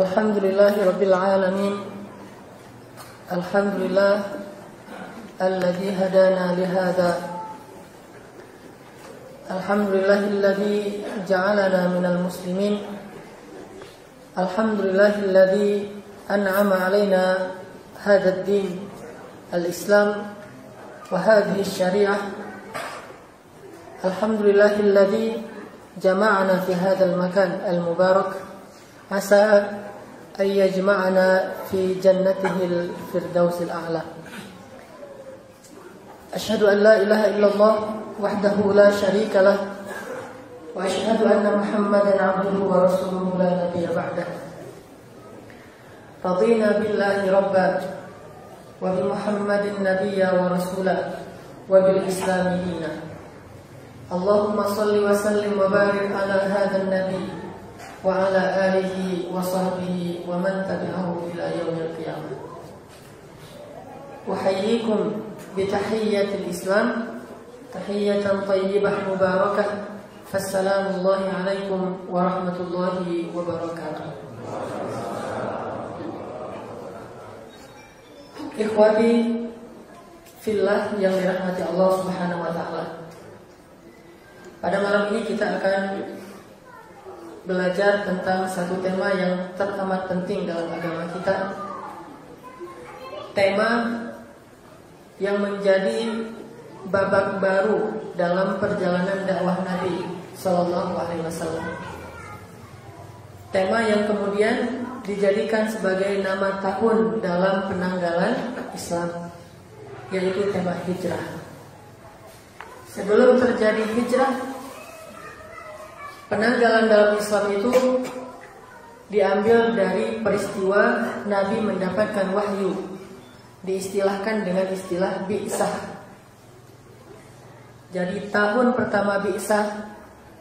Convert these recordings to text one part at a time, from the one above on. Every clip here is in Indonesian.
Alhamdulillahirabbil alamin. Alhamdulillah alladzi hadana li hadza. Alhamdulillahilladzi ja'alana minal muslimin. Alhamdulillahilladzi an'ama 'alaina hadzal din al-Islam wa hadhihi syariah. Alhamdulillahilladzi jama'ana fi hadzal makan al-mubarak. Asa an yajma'ana fi jannatihil firdausil a'la. Asyhadu an la ilaha illallah wahdahu la syarika lah wa asyhadu anna Muhammadan 'abduhu wa rasuluhu la nabiyya ba'dah. Radina billahi rabban wa bi Muhammadin nabiyya wa rasula wa bil islami dina. Allahumma salli wa sallim wa barik ala hadzal nabiy wa ala alihi wa sahbihi wa man tabi'ahu ila yaumil qiyamah. Uhayyikum bi tahiyyatil Islam, tahiyyatan thayyibah mubarakah. Fassalamu alaikum warahmatullahi wabarakatuh. Ikhwati fillah yang dirahmati Allah Subhanahu wa taala. Pada malam ini kita akan belajar tentang satu tema yang teramat penting dalam agama kita. Tema yang menjadi babak baru dalam perjalanan dakwah Nabi Sallallahu Alaihi Wasallam. Tema yang kemudian dijadikan sebagai nama tahun dalam penanggalan Islam, yaitu tema hijrah. Sebelum terjadi hijrah, penanggalan dalam Islam itu diambil dari peristiwa Nabi mendapatkan wahyu, diistilahkan dengan istilah bi'sah. Jadi tahun pertama bi'sah,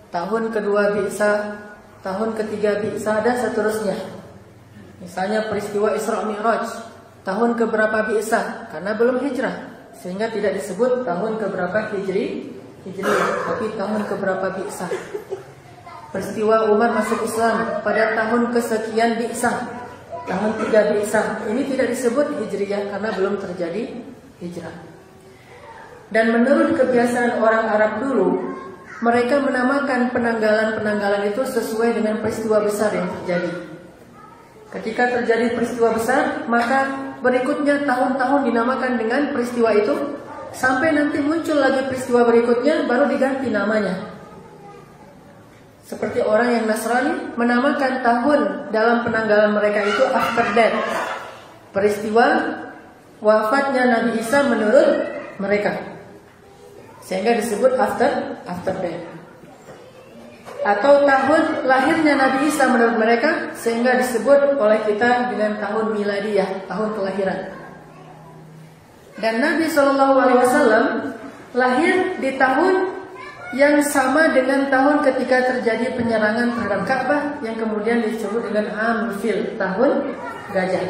tahun kedua bi'sah, tahun ketiga bi'sah, dan seterusnya. Misalnya peristiwa Isra Mi'raj, tahun keberapa bi'sah? Karena belum hijrah, sehingga tidak disebut tahun keberapa hijriyah, tapi tahun keberapa bi'sah. Peristiwa Umar masuk Islam pada tahun kesekian bi'sah, tahun 3 bi'sah. Ini tidak disebut hijriyah karena belum terjadi hijrah. Dan menurut kebiasaan orang Arab dulu, mereka menamakan penanggalan-penanggalan itu sesuai dengan peristiwa besar yang terjadi. Ketika terjadi peristiwa besar, maka berikutnya tahun-tahun dinamakan dengan peristiwa itu, sampai nanti muncul lagi peristiwa berikutnya baru diganti namanya. Seperti orang yang Nasrani menamakan tahun dalam penanggalan mereka itu after death, peristiwa wafatnya Nabi Isa menurut mereka, sehingga disebut after death. Atau tahun lahirnya Nabi Isa menurut mereka, sehingga disebut oleh kita dengan tahun miladiyah, tahun kelahiran. Dan Nabi SAW lahir di tahun yang sama dengan tahun ketika terjadi penyerangan terhadap Ka'bah, yang kemudian disebut dengan Amul Fil, tahun gajah.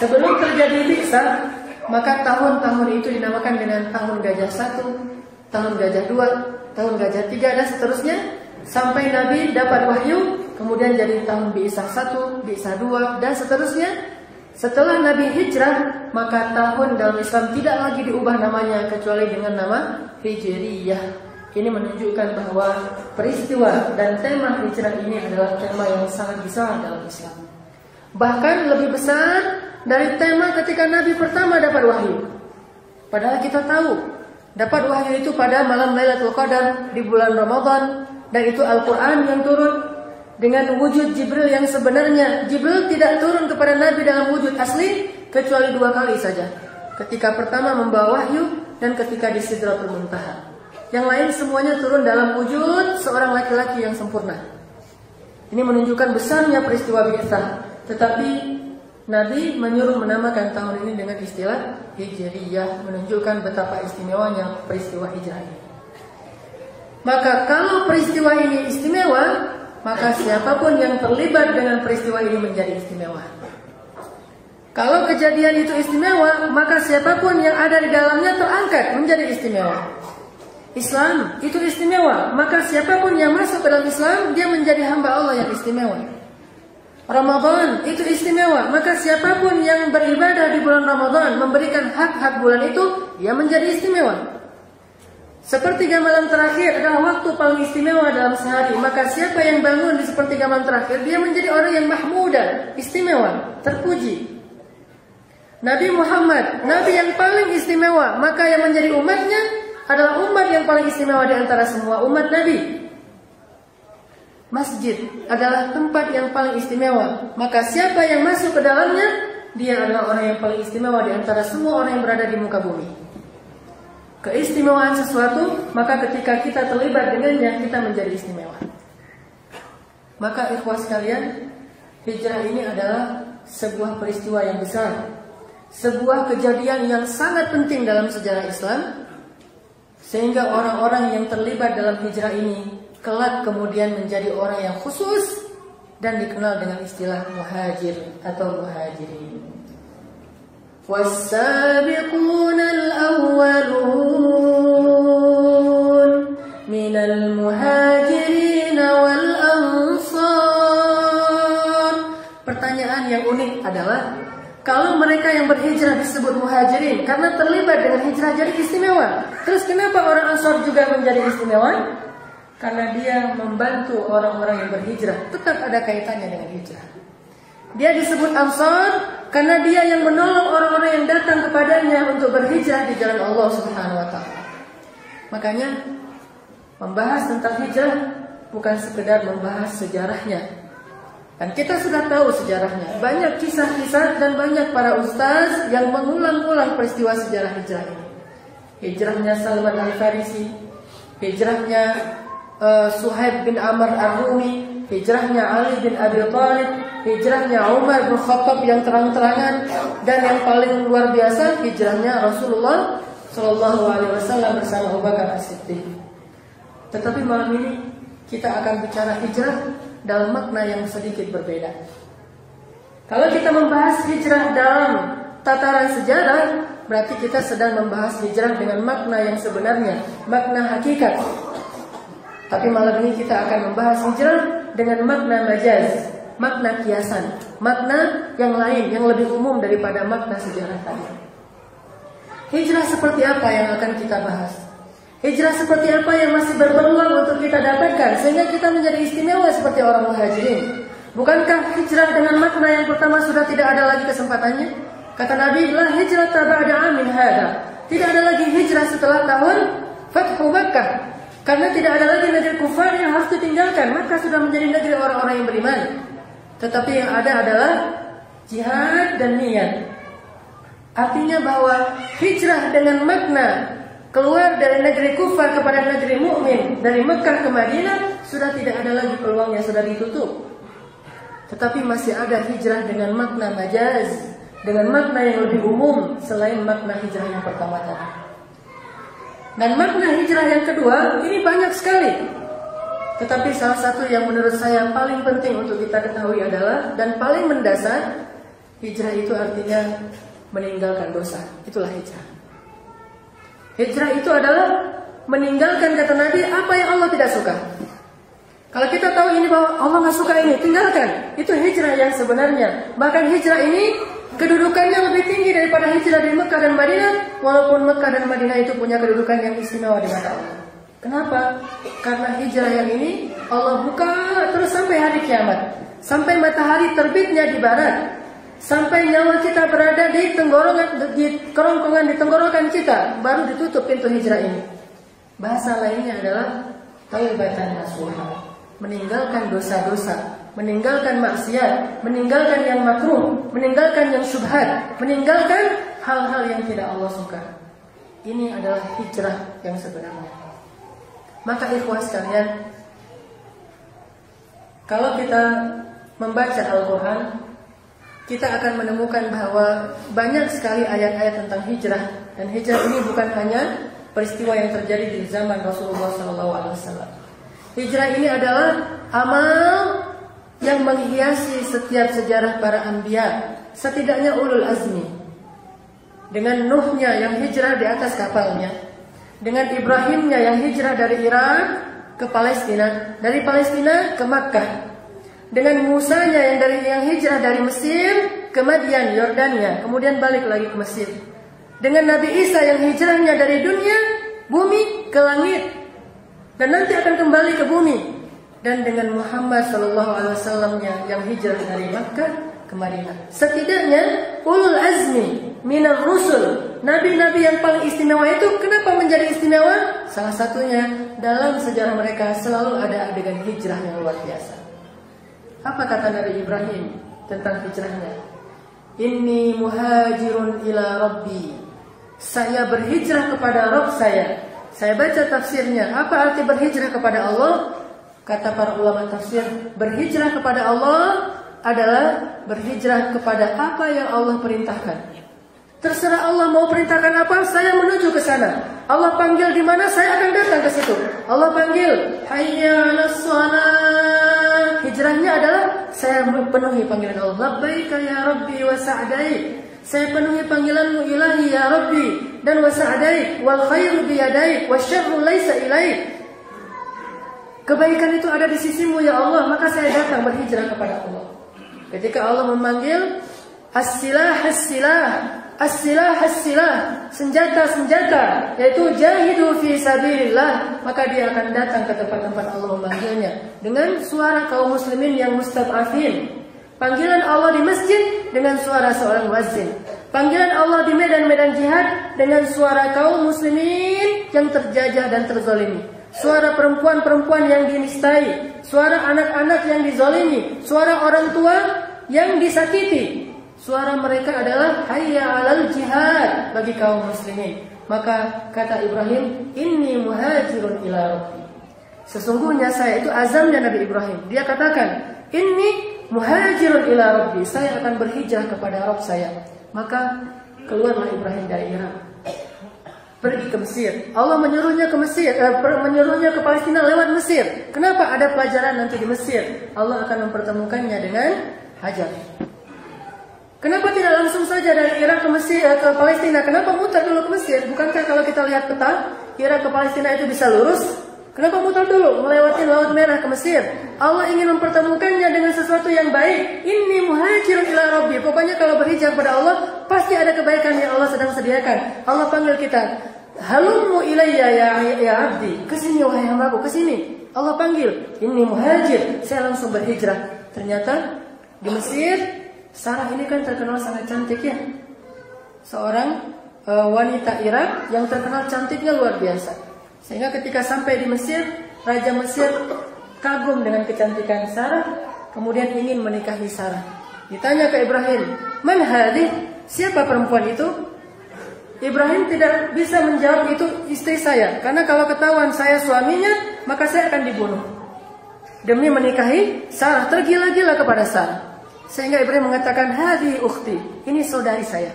Sebelum terjadi bi'sah, maka tahun-tahun itu dinamakan dengan tahun gajah 1, tahun gajah 2, tahun gajah 3, dan seterusnya, sampai Nabi dapat wahyu, kemudian jadi tahun bi'sah 1, bi'sah 2, dan seterusnya. Setelah Nabi hijrah, maka tahun dalam Islam tidak lagi diubah namanya kecuali dengan nama Hijriyah. Ini menunjukkan bahwa peristiwa dan tema hijrah ini adalah tema yang sangat besar dalam Islam. Bahkan lebih besar dari tema ketika Nabi pertama dapat wahyu. Padahal kita tahu dapat wahyu itu pada malam Lailatul Qadar di bulan Ramadan, dan itu Al-Quran yang turun dengan wujud Jibril yang sebenarnya. Jibril tidak turun kepada Nabi dalam wujud asli kecuali 2 kali saja. Ketika pertama membawa wahyu dan ketika di Sidratul Muntaha. Yang lain semuanya turun dalam wujud seorang laki-laki yang sempurna. Ini menunjukkan besarnya peristiwa bi'sah. Tetapi Nabi menyuruh menamakan tahun ini dengan istilah Hijriyah, menunjukkan betapa istimewanya peristiwa hijrah ini. Maka kalau peristiwa ini istimewa, maka siapapun yang terlibat dengan peristiwa ini menjadi istimewa. Kalau kejadian itu istimewa, maka siapapun yang ada di dalamnya terangkat menjadi istimewa. Islam itu istimewa, maka siapapun yang masuk ke dalam Islam, dia menjadi hamba Allah yang istimewa. Ramadan itu istimewa, maka siapapun yang beribadah di bulan Ramadan memberikan hak-hak bulan itu, dia menjadi istimewa. Sepertiga malam terakhir adalah waktu paling istimewa dalam sehari, maka siapa yang bangun di sepertiga malam terakhir, dia menjadi orang yang mahmudah, istimewa, terpuji. Nabi Muhammad, Nabi yang paling istimewa, maka yang menjadi umatnya adalah umat yang paling istimewa di antara semua umat Nabi. Masjid adalah tempat yang paling istimewa, maka siapa yang masuk ke dalamnya, dia adalah orang yang paling istimewa di antara semua orang yang berada di muka bumi. Keistimewaan sesuatu, maka ketika kita terlibat dengannya, kita menjadi istimewa. Maka ikhwah sekalian, hijrah ini adalah sebuah peristiwa yang besar, sebuah kejadian yang sangat penting dalam sejarah Islam, sehingga orang-orang yang terlibat dalam hijrah ini kelak kemudian menjadi orang yang khusus dan dikenal dengan istilah muhajir atau muhajirin. Was-sabiquna al-awwalun minal muhajirin wal ansar. Pertanyaan yang unik adalah, kalau mereka yang berhijrah disebut muhajirin karena terlibat dengan hijrah jadi istimewa, terus kenapa orang Ansar juga menjadi istimewa? Karena dia membantu orang-orang yang berhijrah, tetap ada kaitannya dengan hijrah. Dia disebut Ansar karena dia yang menolong orang-orang yang datang kepadanya untuk berhijrah di jalan Allah Subhanahu wa taala. Makanya membahas tentang hijrah bukan sekedar membahas sejarahnya. Dan kita sudah tahu sejarahnya. Banyak kisah-kisah dan banyak para ustaz yang mengulang-ulang peristiwa sejarah hijrah ini. Hijrahnya Salman Al-Farisi, hijrahnya Suhaib bin Amr Ar-Rumi, hijrahnya Ali bin Abi Thalib, hijrahnya Umar bin Khattab yang terang-terangan, dan yang paling luar biasa hijrahnya Rasulullah Shallallahu Alaihi Wasallam bersama Abu Bakar As-Siddiq. Tetapi malam ini kita akan bicara hijrah dalam makna yang sedikit berbeda. Kalau kita membahas hijrah dalam tataran sejarah, berarti kita sedang membahas hijrah dengan makna yang sebenarnya, makna hakikat. Tapi malam ini kita akan membahas hijrah dengan makna majaz, makna kiasan, makna yang lain, yang lebih umum daripada makna sejarah tadi. Hijrah seperti apa yang akan kita bahas? Hijrah seperti apa yang masih berpeluang untuk kita dapatkan sehingga kita menjadi istimewa seperti orang muhajirin? Bukankah hijrah dengan makna yang pertama sudah tidak ada lagi kesempatannya? Kata Nabi, la hijrah ba'da amin hada. Tidak ada lagi hijrah setelah tahun Fathu Makkah. Karena tidak ada lagi negeri kufar yang harus ditinggalkan, maka sudah menjadi negeri orang-orang yang beriman. Tetapi yang ada adalah jihad dan niat. Artinya bahwa hijrah dengan makna keluar dari negeri kufar kepada negeri mukmin, dari Mekah ke Madinah, sudah tidak ada lagi peluangnya, sudah ditutup. Tetapi masih ada hijrah dengan makna majaz, dengan makna yang lebih umum selain makna hijrah yang pertama tadi. Dan makna hijrah yang kedua ini banyak sekali. Tetapi salah satu yang menurut saya paling penting untuk kita ketahui adalah, dan paling mendasar, hijrah itu artinya meninggalkan dosa. Itulah hijrah. Hijrah itu adalah meninggalkan, kata Nabi, apa yang Allah tidak suka. Kalau kita tahu ini bahwa Allah nggak suka ini, tinggalkan. Itu hijrah yang sebenarnya. Bahkan hijrah ini kedudukannya lebih tinggi daripada hijrah di Mekah dan Madinah, walaupun Mekah dan Madinah itu punya kedudukan yang istimewa di mata Allah. Kenapa? Karena hijrah yang ini Allah buka terus sampai hari kiamat, sampai matahari terbitnya di barat, sampai nyawa kita berada di kerongkongan di tenggorokan kita, baru ditutup pintu hijrah ini. Bahasa lainnya adalah taubatan nasuha, meninggalkan dosa-dosa, meninggalkan maksiat, meninggalkan yang makruh, meninggalkan yang syubhat, meninggalkan hal-hal yang tidak Allah suka. Ini adalah hijrah yang sebenarnya. Maka ikhwah sekalian, kalau kita membaca Al-Quran, kita akan menemukan bahwa banyak sekali ayat-ayat tentang hijrah. Dan hijrah ini bukan hanya peristiwa yang terjadi di zaman Rasulullah SAW. Hijrah ini adalah amal yang menghiasi setiap sejarah para anbiya, setidaknya ulul azmi. Dengan Nuhnya yang hijrah di atas kapalnya, dengan Ibrahimnya yang hijrah dari Irak ke Palestina, dari Palestina ke Makkah, Dengan Musanya yang hijrah dari Mesir ke Madian, Yordania, kemudian balik lagi ke Mesir. Dengan Nabi Isa yang hijrahnya dari dunia, bumi ke langit, dan nanti akan kembali ke bumi. Dan dengan Muhammad SAW yang hijrah dari Makkah ke Madinah. Setidaknya ulul azmi minar rusul, nabi-nabi yang paling istimewa itu kenapa menjadi istimewa? Salah satunya dalam sejarah mereka selalu ada adegan hijrah yang luar biasa. Apa kata Nabi Ibrahim tentang hijrahnya? Inni muhajirun ila rabbi. Saya berhijrah kepada Rabb saya. Saya baca tafsirnya. Apa arti berhijrah kepada Allah? Kata para ulama tafsir, berhijrah kepada Allah adalah berhijrah kepada apa yang Allah perintahkan. Terserah Allah mau perintahkan apa, saya menuju ke sana. Allah panggil di mana, saya akan datang ke situ. Allah panggil, hayya 'alas shalah. Hijrahnya adalah saya penuhi panggilan Allah. Labbaika ya Rabbi wa sa'daik. Saya penuhi panggilanmu ilahi ya Rabbi dan wa sa'daik wal khairu bi yadaik wasyarru laisa ilaik. Kebaikan itu ada di sisimu ya Allah, maka saya datang berhijrah kepada Allah. Ketika Allah memanggil as-silah as-silah, as-silah as-silah, senjata-senjata, yaitu jahidu fi sabilillah, maka dia akan datang ke tempat-tempat Allah memanggilnya dengan suara kaum muslimin yang mustad'afin. Panggilan Allah di masjid dengan suara seorang muazzin. Panggilan Allah di medan-medan jihad dengan suara kaum muslimin yang terjajah dan terzalimi. Suara perempuan-perempuan yang dinistai, suara anak-anak yang dizalimi, suara orang tua yang disakiti. Suara mereka adalah hayya 'alal jihad bagi kaum muslimin. Maka kata Ibrahim, inni muhajirun ila rabbi. Sesungguhnya saya, itu azamnya Nabi Ibrahim. Dia katakan, inni muhajirun ila rabbi. Saya akan berhijrah kepada Rabb saya. Maka keluarlah Ibrahim dari Irak, pergi ke Mesir. Allah menyuruhnya ke Mesir, menyuruhnya ke Palestina lewat Mesir. Kenapa? Ada pelajaran nanti di Mesir. Allah akan mempertemukannya dengan Hajar. Kenapa tidak langsung saja dari Irak ke Mesir, ke Palestina? Kenapa mutar dulu ke Mesir? Bukankah kalau kita lihat peta, Irak ke Palestina itu bisa lurus? Kenapa mutar dulu melewati Laut Merah ke Mesir? Allah ingin mempertemukannya dengan sesuatu yang baik. Inni muhajirun ila rabbi. Pokoknya kalau berhijrah pada Allah, pasti ada kebaikan yang Allah sedang sediakan. Allah panggil kita, halummu ilayya ya abdi. Kesini wahai hambaku, kesini. Allah panggil, inni muhajir. Saya langsung berhijrah. Ternyata di Mesir, Sarah ini kan terkenal sangat cantik ya. Seorang wanita Irak yang terkenal cantiknya luar biasa. Sehingga ketika sampai di Mesir, Raja Mesir kagum dengan kecantikan Sarah, kemudian ingin menikahi Sarah. Ditanya ke Ibrahim, man hadih? Siapa perempuan itu? Ibrahim tidak bisa menjawab itu istri saya, karena kalau ketahuan saya suaminya, maka saya akan dibunuh. Demi menikahi Sarah, tergila-gila kepada Sarah. Sehingga Ibrahim mengatakan, hadhi ukhti, ini saudari saya.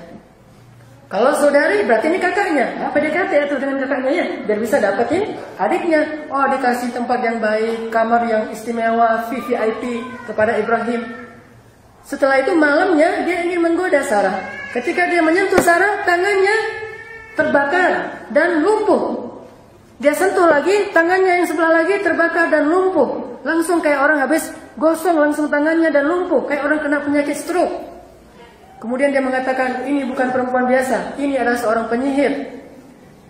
Kalau saudari berarti ini kakaknya. Apa PDKT itu dengan kakaknya ya, biar bisa dapetin adiknya. Oh, dikasih tempat yang baik, kamar yang istimewa, VIP kepada Ibrahim. Setelah itu malamnya dia ingin menggoda Sarah. Ketika dia menyentuh Sarah, tangannya terbakar dan lumpuh. Dia sentuh lagi, tangannya yang sebelah lagi terbakar dan lumpuh. Langsung kayak orang habis gosong langsung tangannya dan lumpuh, kayak orang kena penyakit stroke. Kemudian dia mengatakan, ini bukan perempuan biasa, ini adalah seorang penyihir.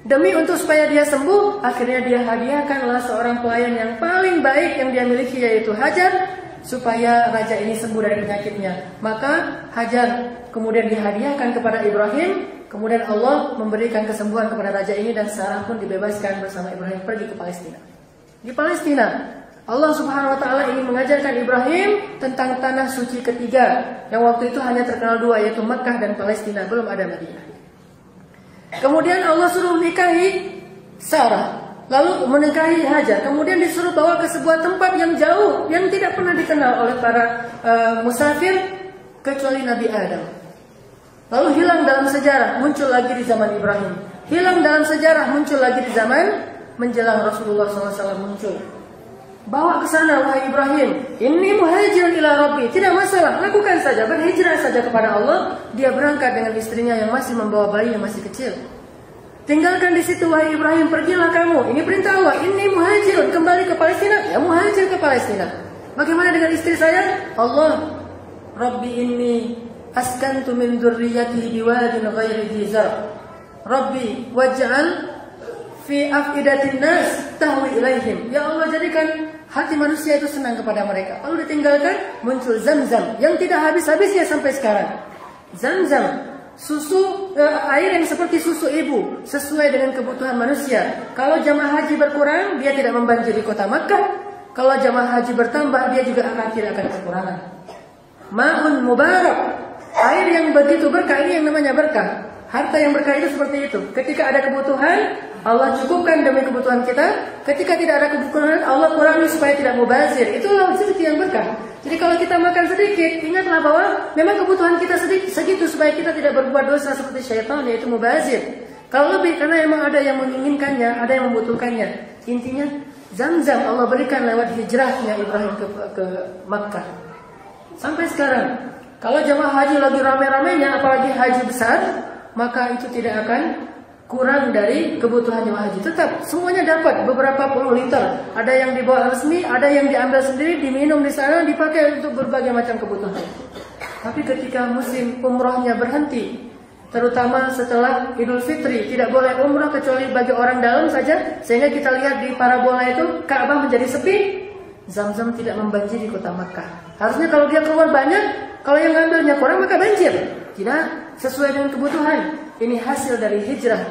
Demi untuk supaya dia sembuh, akhirnya dia hadiahkanlah seorang pelayan yang paling baik yang dia miliki, yaitu Hajar, supaya raja ini sembuh dari penyakitnya. Maka Hajar kemudian dihadiahkan kepada Ibrahim. Kemudian Allah memberikan kesembuhan kepada raja ini, dan Sarah pun dibebaskan bersama Ibrahim pergi ke Palestina. Di Palestina, Allah Subhanahu wa Ta'ala ingin mengajarkan Ibrahim tentang tanah suci ketiga, yang waktu itu hanya terkenal dua, yaitu Makkah dan Palestina, belum ada Madinah. Kemudian Allah suruh menikahi Sarah, lalu menikahi Hajar. Kemudian disuruh bawa ke sebuah tempat yang jauh, yang tidak pernah dikenal oleh para musafir kecuali Nabi Adam. Lalu hilang dalam sejarah, muncul lagi di zaman Ibrahim. Hilang dalam sejarah, muncul lagi di zaman menjelang Rasulullah SAW muncul. Bawa ke sana wahai Ibrahim, inni muhajirun ila rabbi. Tidak masalah, lakukan saja, berhijrah saja kepada Allah. Dia berangkat dengan istrinya yang masih membawa bayi yang masih kecil. Tinggalkan di situ wahai Ibrahim, pergilah kamu. Ini perintah Allah, inni muhajirun, kembali ke Palestina. Ya muhajir ke Palestina. Bagaimana dengan istri saya? Allah, Rabbi inni askantu min dzurriyyati biwadin ghairi dzi zar'. Rabbi waj'al fi afidatin nas tahwi ilaihim. Ya Allah, jadikan hati manusia itu senang kepada mereka. Lalu ditinggalkan, muncul Zamzam yang tidak habis-habisnya sampai sekarang. Zamzam, susu air yang seperti susu ibu, sesuai dengan kebutuhan manusia. Kalau jamaah haji berkurang, dia tidak membanjiri kota Makkah. Kalau jamaah haji bertambah, dia juga tidak akan kekurangan. Ma'un mubarak, air yang begitu berkah, ini yang namanya berkah. Harta yang berkah itu seperti itu. Ketika ada kebutuhan, Allah cukupkan demi kebutuhan kita. Ketika tidak ada kebutuhan, Allah kurangi supaya tidak mubazir. Itulah rezeki yang berkah. Jadi kalau kita makan sedikit, ingatlah bahwa memang kebutuhan kita segitu supaya kita tidak berbuat dosa seperti syaitan, yaitu mubazir. Kalau lebih, karena memang ada yang menginginkannya, ada yang membutuhkannya. Intinya, Zamzam Allah berikan lewat hijrahnya Ibrahim ke Makkah. Sampai sekarang, kalau jamaah haji lagi rame-ramenya, apalagi haji besar, maka itu tidak akan kurang dari kebutuhan jemaah haji. Tetap semuanya dapat beberapa puluh liter. Ada yang dibawa resmi, ada yang diambil sendiri, diminum di sana, dipakai untuk berbagai macam kebutuhan. Tapi ketika musim umrohnya berhenti, terutama setelah Idul Fitri, tidak boleh umroh kecuali bagi orang dalam saja, sehingga kita lihat di parabola itu Ka'bah menjadi sepi. Zamzam tidak membanjiri kota Makkah. Harusnya kalau dia keluar banyak, kalau yang ngambilnya kurang maka banjir. Tidak sesuai dengan kebutuhan. Ini hasil dari hijrah.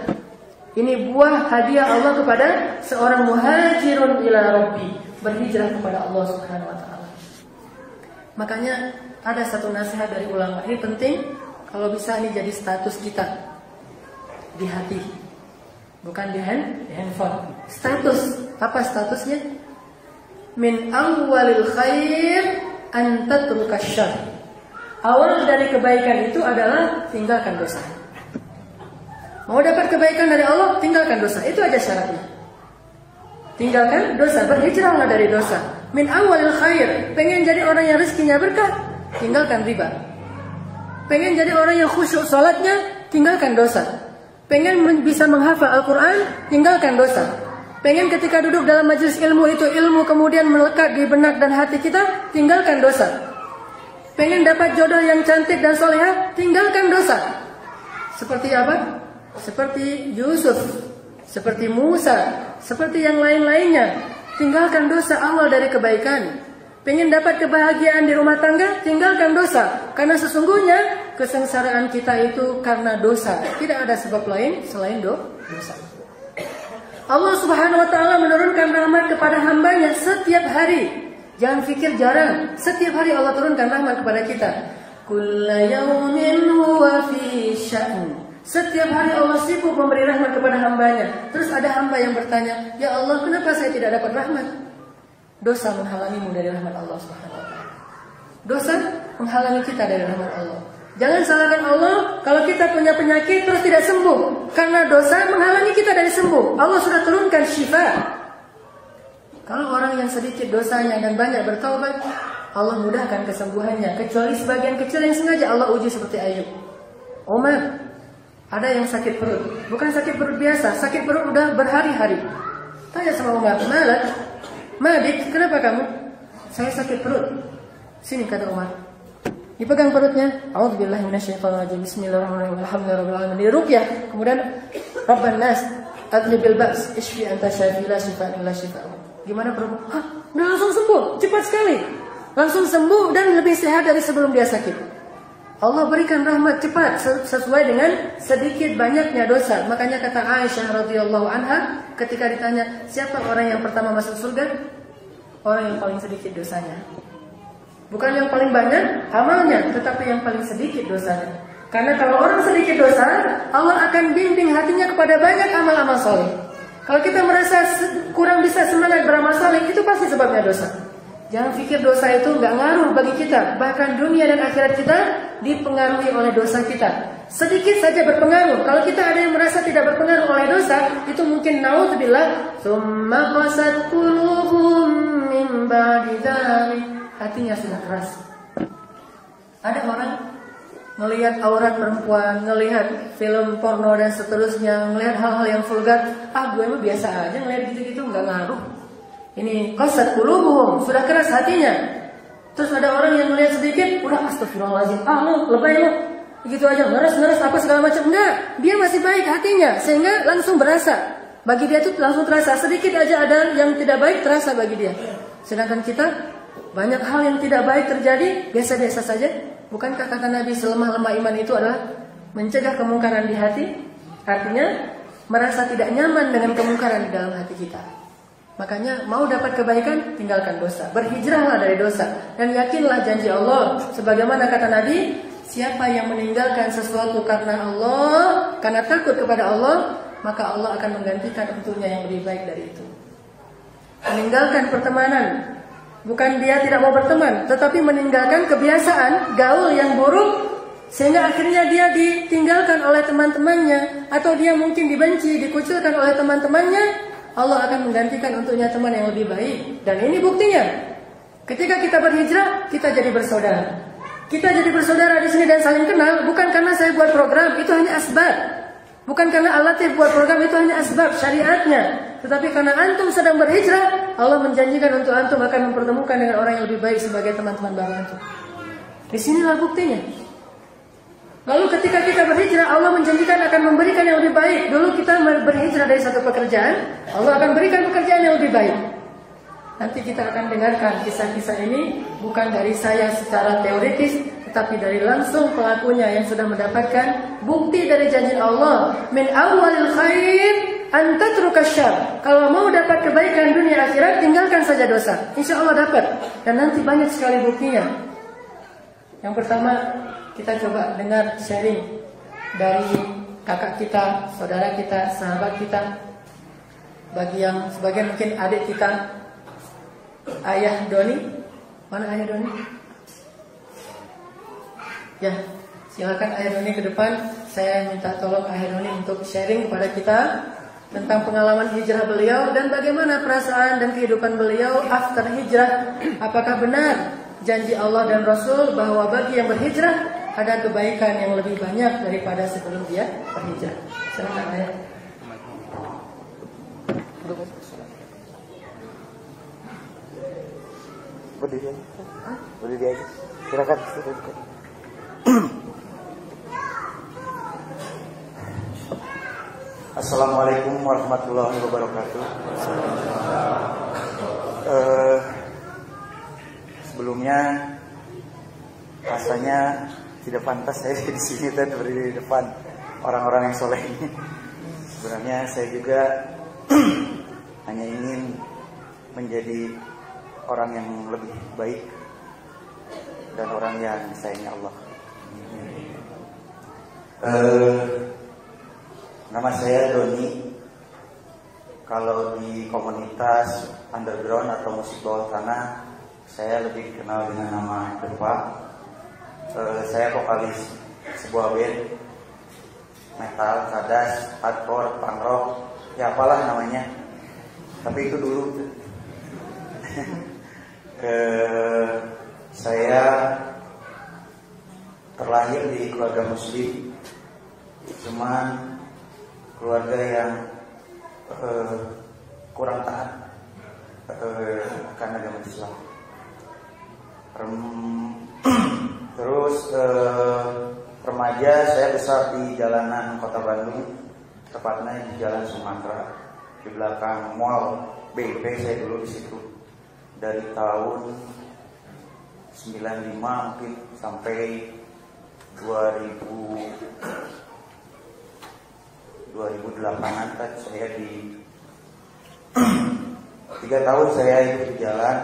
Ini buah hadiah Allah kepada seorang muhajirun ila Rabbi, berhijrah kepada Allah Subhanahu wa taala. Makanya ada satu nasihat dari ulama. Ini penting, kalau bisa ini jadi status kita di hati, bukan di handphone. Status, apa statusnya? Min awwalil khair an tatruka syarr. Awal dari kebaikan itu adalah tinggalkan dosa. Mau dapat kebaikan dari Allah, tinggalkan dosa. Itu aja syaratnya. Tinggalkan dosa, berhijrahlah dari dosa. Min awalil khair, pengen jadi orang yang rezekinya berkah, tinggalkan riba. Pengen jadi orang yang khusyuk salatnya, tinggalkan dosa. Pengen bisa menghafal Al-Quran, tinggalkan dosa. Pengen ketika duduk dalam majelis ilmu itu ilmu kemudian melekat di benak dan hati kita, tinggalkan dosa. Pengen dapat jodoh yang cantik dan solehah, tinggalkan dosa. Seperti apa? Seperti Yusuf, seperti Musa, seperti yang lain-lainnya. Tinggalkan dosa, awal dari kebaikan. Pengen dapat kebahagiaan di rumah tangga, tinggalkan dosa. Karena sesungguhnya kesengsaraan kita itu karena dosa. Tidak ada sebab lain selain dosa. Allah Subhanahu wa taala menurunkan rahmat kepada hambanya setiap hari. Jangan pikir jarang. Setiap hari Allah turunkan rahmat kepada kita. Kulla yawmin huwa fi sya'n. Setiap hari Allah sibuk memberi rahmat kepada hambanya. Terus ada hamba yang bertanya, "Ya Allah, kenapa saya tidak dapat rahmat?" Dosa menghalangimu dari rahmat Allah Subhanahu wa taala. Dosa menghalangi kita dari rahmat Allah. Jangan salahkan Allah kalau kita punya penyakit terus tidak sembuh. Karena dosa menghalangi kita dari sembuh. Allah sudah turunkan syifa. Kalau orang yang sedikit dosanya dan banyak bertaubat, Allah mudahkan kesembuhannya. Kecuali sebagian kecil yang sengaja Allah uji seperti Ayub. Umar, ada yang sakit perut. Bukan sakit perut biasa, sakit perut udah berhari-hari. Tanya sama Umar, Madik, kenapa kamu? Saya sakit perut. Sini, kata Umar. Dipegang perutnya. A'udzubillahi minasyaitonirrajim. Bismillahirrahmanirrahim. Alhamdulillahirabbil alamin. Diruqyah. Kemudian Rabban nas adlibil ba's ishfi anta syafi la shifaa illa shifaa. Gimana perut? Udah langsung sembuh, cepat sekali. Langsung sembuh dan lebih sehat dari sebelum dia sakit. Allah berikan rahmat cepat sesuai dengan sedikit banyaknya dosa. Makanya kata Aisyah radhiyallahu anha ketika ditanya, siapa orang yang pertama masuk surga? Orang yang paling sedikit dosanya. Bukan yang paling banyak amalnya, tetapi yang paling sedikit dosanya. Karena kalau orang sedikit dosa, Allah akan bimbing hatinya kepada banyak amal-amal soleh. Kalau kita merasa kurang bisa semangat beramal soleh, itu pasti sebabnya dosa. Jangan pikir dosa itu nggak ngaruh bagi kita. Bahkan dunia dan akhirat kita dipengaruhi oleh dosa kita. Sedikit saja berpengaruh. Kalau kita ada yang merasa tidak berpengaruh oleh dosa, itu mungkin naudzubillah. Tsumma qasat qulubuhum min ba'di dzalik. Hatinya sudah keras. Ada orang ngelihat aurat perempuan, ngelihat film porno dan seterusnya, ngelihat hal-hal yang vulgar. Gue mah biasa aja ngelihat gitu-gitu, nggak ngaruh. Ini qasat qulubuhum, sudah keras hatinya. Terus ada orang yang melihat sedikit, udah astagfirullahaladzim, lo lebay lo, gitu aja, ngeres apa segala macam. Enggak, dia masih baik hatinya, sehingga langsung berasa. Bagi dia itu langsung terasa, sedikit aja ada yang tidak baik terasa bagi dia. Sedangkan kita, banyak hal yang tidak baik terjadi, biasa-biasa saja. Bukankah kata Nabi, selemah-lemah iman itu adalah mencegah kemungkaran di hati? Artinya, merasa tidak nyaman dengan kemungkaran di dalam hati kita. Makanya mau dapat kebaikan, tinggalkan dosa. Berhijrahlah dari dosa. Dan yakinlah janji Allah. Sebagaimana kata Nabi, siapa yang meninggalkan sesuatu karena Allah, karena takut kepada Allah, maka Allah akan menggantikan untuknya yang lebih baik dari itu. Meninggalkan pertemanan, bukan dia tidak mau berteman, tetapi meninggalkan kebiasaan gaul yang buruk, sehingga akhirnya dia ditinggalkan oleh teman-temannya, atau dia mungkin dibenci, dikucilkan oleh teman-temannya. Allah akan menggantikan untuknya teman yang lebih baik. Dan ini buktinya. Ketika kita berhijrah, kita jadi bersaudara. Kita jadi bersaudara di sini dan saling kenal, bukan karena saya buat program, itu hanya asbab. Bukan karena Al-Latif buat program, itu hanya asbab syariatnya. Tetapi karena antum sedang berhijrah, Allah menjanjikan untuk antum akan mempertemukan dengan orang yang lebih baik sebagai teman-teman baru antum. Disinilah buktinya. Lalu ketika kita berhijrah, Allah menjanjikan akan memberikan yang lebih baik. Dulu kita berhijrah dari satu pekerjaan, Allah akan berikan pekerjaan yang lebih baik. Nanti kita akan dengarkan kisah-kisah ini bukan dari saya secara teoritis, tetapi dari langsung pelakunya yang sudah mendapatkan bukti dari janji Allah. Min awalil khair an tatruka syarr. Kalau mau dapat kebaikan dunia akhirat, tinggalkan saja dosa. Insya Allah dapat. Dan nanti banyak sekali buktinya. Yang pertama, kita coba dengar sharing dari kakak kita, saudara kita, sahabat kita. Bagi yang sebagian mungkin adik kita, Ayah Doni. Mana Ayah Doni? Ya, silakan Ayah Doni ke depan. Saya minta tolong Ayah Doni untuk sharing kepada kita tentang pengalaman hijrah beliau dan bagaimana perasaan dan kehidupan beliau after hijrah. Apakah benar janji Allah dan Rasul bahwa bagi yang berhijrah ada kebaikan yang lebih banyak daripada sebelum dia berhijrah? Silakan Ayah. Berdiri aja. Silakan. Assalamualaikum warahmatullahi wabarakatuh. Sebelumnya rasanya tidak pantas saya di sini dan berdiri di depan orang-orang yang soleh ini. Sebenarnya saya juga hanya ingin menjadi orang yang lebih baik dan orang yang disayangi Allah. Nama saya Doni. Kalau di komunitas underground atau musik bawah tanah, saya lebih dikenal dengan nama Depa. Saya vokalis sebuah band metal, kadas, hardcore, punk rock, ya apalah namanya. Tapi itu dulu. Saya terlahir di keluarga muslim, cuman keluarga yang kurang taat akan agama Islam. Terus remaja saya besar di jalanan kota Bandung, tepatnya di Jalan Sumatera, di belakang Mall BP. Saya dulu di situ dari tahun 95 mungkin sampai 2008-an kan saya di 3 tahun saya itu di jalan,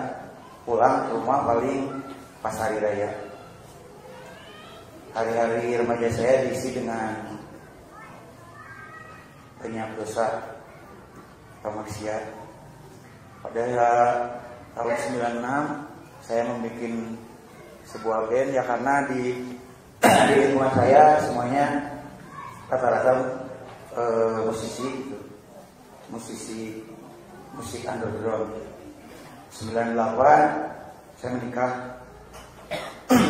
pulang ke rumah paling pas hari raya. Hari-hari remaja saya diisi dengan banyak dosa atau maksiat. Pada tahun 96 saya membuat sebuah band, ya karena di lingkungan saya semuanya rata-rata musisi gitu. Musik underground. 98 saya menikah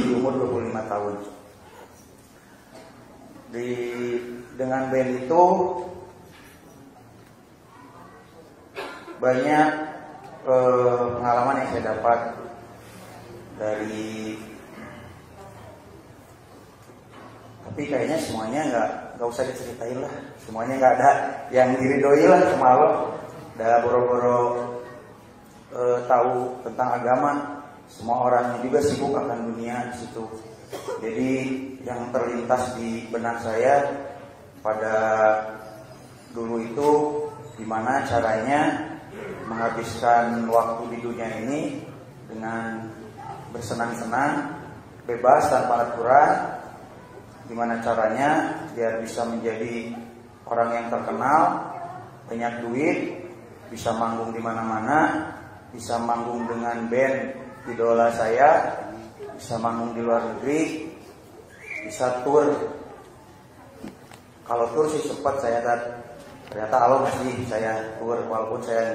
di umur 25 tahun. Dengan band itu banyak pengalaman yang saya dapat. dari, tapi kayaknya semuanya nggak usah diceritain lah, semuanya nggak ada yang diridhoi lah sama Allah. Udah boro-boro tahu tentang agama, semua orang juga sibuk akan dunia di situ. Jadi yang terlintas di benak saya pada dulu itu gimana caranya menghabiskan waktu di dunia ini dengan bersenang-senang, bebas tanpa aturan. Gimana caranya biar bisa menjadi orang yang terkenal, banyak duit, bisa manggung di mana-mana, bisa manggung dengan band idola saya, bisa manggung di luar negeri, bisa tour. Kalau tour sih sempat saya ternyata Allah masih saya tour walaupun saya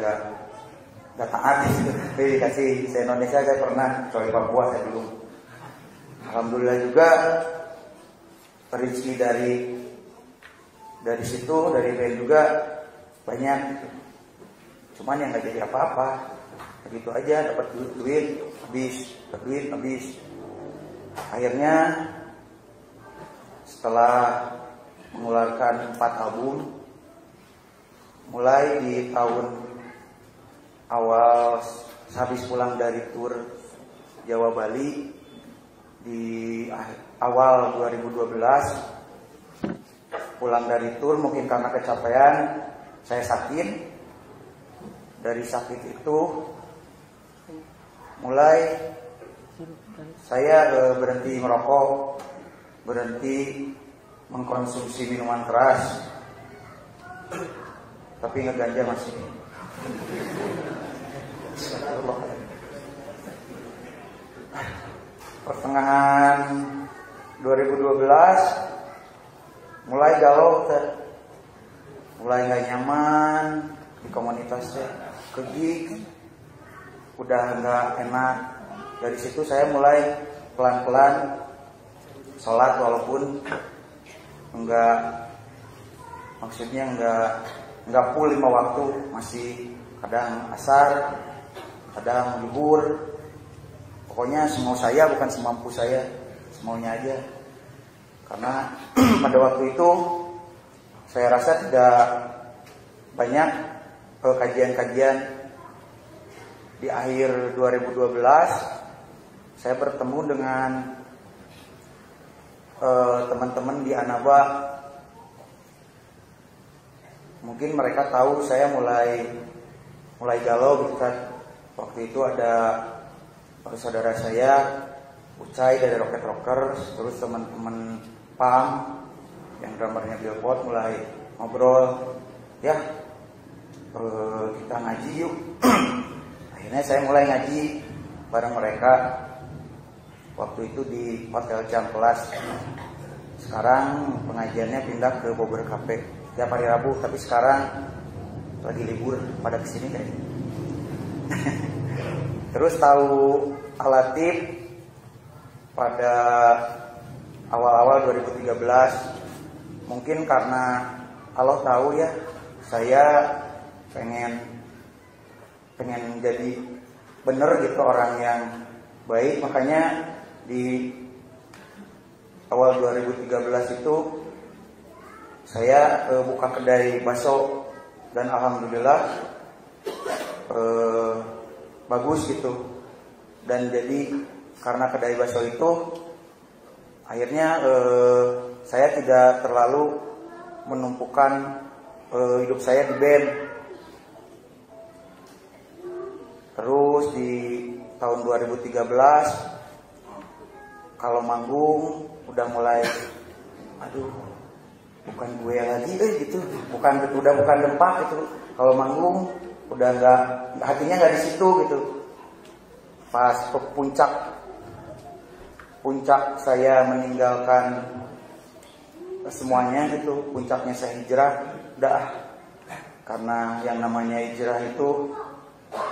nggak taat gitu. Tapi kasih se Indonesia saya pernah, kecuali Papua saya belum. Alhamdulillah juga rezeki dari situ, dari band juga banyak gitu. Cuman yang nggak jadi apa-apa, begitu aja dapat duit habis. Akhirnya setelah mengeluarkan 4 album, mulai di tahun awal habis pulang dari tur Jawa Bali di awal 2012, pulang dari tur mungkin karena kecapean saya sakit. Dari sakit itu mulai saya berhenti merokok, berhenti mengkonsumsi minuman keras, tapi ngeganja masih. Pertengahan 2012 mulai galau, mulai nggak nyaman di komunitasnya, ke gig udah nggak enak. Dari situ saya mulai pelan-pelan sholat, walaupun maksudnya nggak full 5 waktu, masih kadang asar, kadang libur. Pokoknya semau saya, bukan semampu saya, semaunya aja. Karena pada waktu itu saya rasa tidak banyak kajian-kajian. Di akhir 2012 saya bertemu dengan teman-teman di Anaba. Mungkin mereka tahu saya mulai galau gitu kan. Waktu itu ada saudara saya Ucai dari Rocket Rockers, terus teman-teman Pam yang drummernya Billboard mulai ngobrol, ya kita ngaji yuk. Akhirnya saya mulai ngaji bareng mereka. Waktu itu di Hotel Ciamplas. Sekarang pengajiannya pindah ke Bogor Cafe tiap hari Rabu, tapi sekarang lagi libur pada kesini kayaknya. Terus tahu Al-Latif pada awal-awal 2013, mungkin karena Allah tahu ya saya pengen jadi bener gitu, orang yang baik. Makanya di awal 2013 itu saya buka kedai bakso, dan alhamdulillah bagus gitu. Dan jadi karena kedai bakso itu akhirnya saya tidak terlalu menumpukan hidup saya di band. Terus di tahun 2013 kalau manggung udah mulai bukan gue lagi gitu, bukan Dempak gitu. Kalau manggung udah nggak, hatinya nggak di situ gitu. Pas ke puncak saya meninggalkan semuanya gitu, puncaknya saya hijrah, udah. Karena yang namanya hijrah itu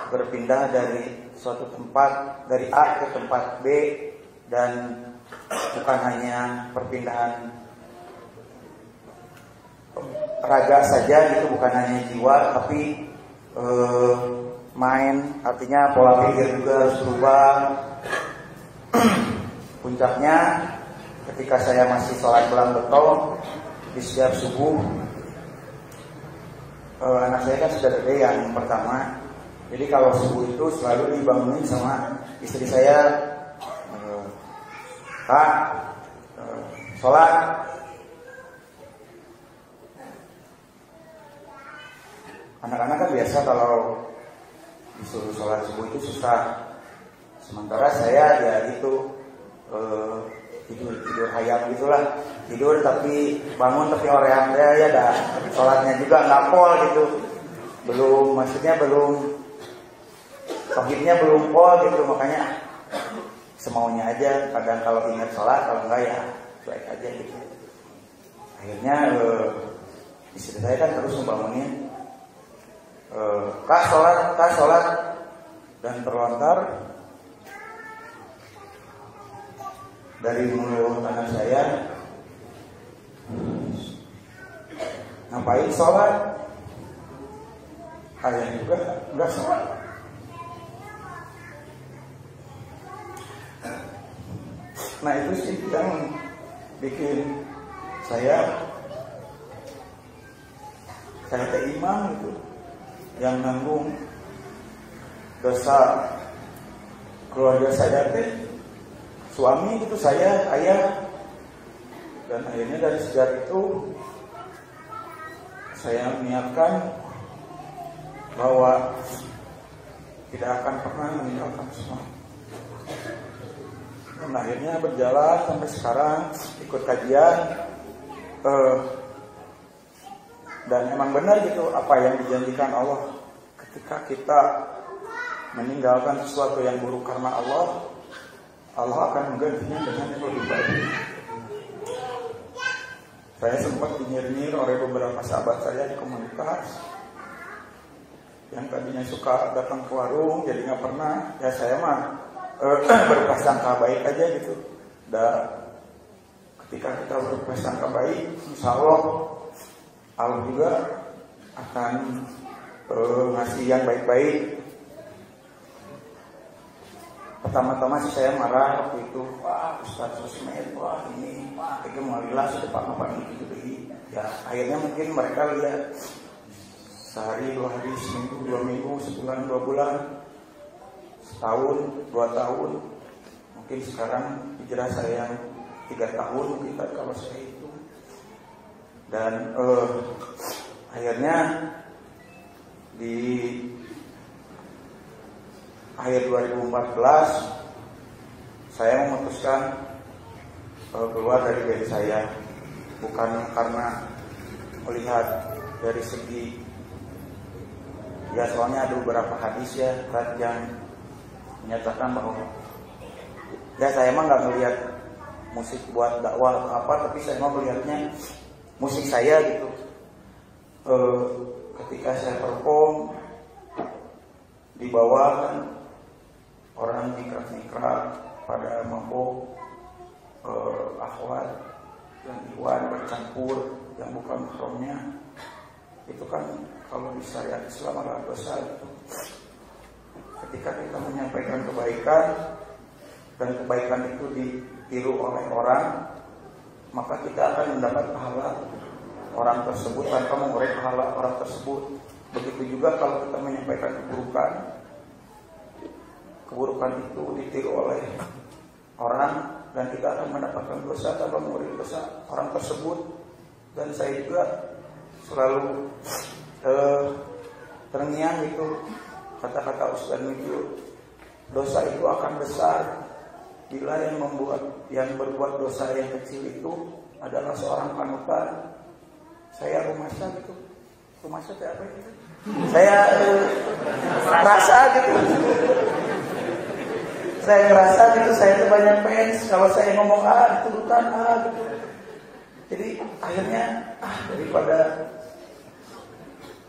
berpindah dari suatu tempat, dari A ke tempat B, dan bukan hanya perpindahan raga saja gitu, bukan hanya jiwa, tapi mind, artinya pola pikir juga harus berubah. puncaknya ketika saya masih sholat belang beton di setiap subuh. Anak saya kan sudah gede yang pertama, jadi kalau subuh itu selalu dibangunin sama istri saya, Kak, sholat. Anak-anak kan biasa kalau disuruh sholat subuh itu susah. Sementara saya ya itu tidur hayam gitulah, tidur tapi bangun tapi oreang ya dah sholatnya juga nggak pol gitu, maksudnya belum tohidnya belum pol gitu, makanya semaunya aja. Kadang kalau ingat sholat, kalau enggak ya cuek aja gitu. Akhirnya istri saya kan terus membangunin, Kak sholat, dan terlontar dari mulut anak saya, ngapain sholat? Ayah juga enggak sholat. Nah itu sih yang bikin saya imam gitu, yang nanggung dosa keluarga saya teh suami gitu, saya, ayah. Dan akhirnya dari sejak itu saya niatkan bahwa tidak akan pernah meninggalkan sholat. Dan akhirnya berjalan sampai sekarang, ikut kajian, dan emang benar gitu apa yang dijanjikan Allah. Ketika kita meninggalkan sesuatu yang buruk karena Allah akan menggantinya dengan yang lebih baik. Saya sempat dinyir-nyir oleh beberapa sahabat saya di komunitas yang tadinya suka datang ke warung jadi nggak pernah. Ya saya mah berprasangka baik aja gitu. Dan ketika kita berprasangka baik, insya Allah juga akan ngasih yang baik-baik. Pertama-tama sih saya marah waktu itu, wah Ustaz Rusmed, wah ini, wah itu malilah sudah pak itu jadi. Ya akhirnya mungkin mereka lihat sehari, 2 hari, seminggu, 2 minggu, sebulan, 2 bulan, setahun, 2 tahun. Mungkin sekarang hijrah saya 3 tahun mungkin kalau saya itu. Dan akhirnya di akhir 2014 saya memutuskan keluar dari band saya, bukan karena melihat dari segi ya, soalnya ada beberapa hadis ya yang menyatakan bahwa ya saya emang nggak melihat musik buat dakwah atau apa, tapi saya mau melihatnya musik saya gitu. Ketika saya perform di bawah kan orang nikrat pada mabuk, akhwat dan ikhwan bercampur yang bukan mahramnya, itu kan kalau di syariat Islam adalah dosa itu. Ketika kita menyampaikan kebaikan dan kebaikan itu ditiru oleh orang, maka kita akan mendapat pahala orang tersebut tanpa mengurangi pahala orang tersebut. Begitu juga kalau kita menyampaikan keburukan itu ditiru oleh orang, dan kita akan mendapatkan dosa tanpa mengurangi dosa orang tersebut. Dan saya juga selalu terngiang itu kata-kata Ustaz Nujul, dosa itu akan besar bila yang berbuat dosa yang kecil itu adalah seorang panutan. Saya rumasa gitu, rumasa kayak apa gitu? Saya merasa gitu. Saya ngerasa gitu, saya tuh banyak fans. Kalau saya ngomong ditudutan gitu. Jadi akhirnya daripada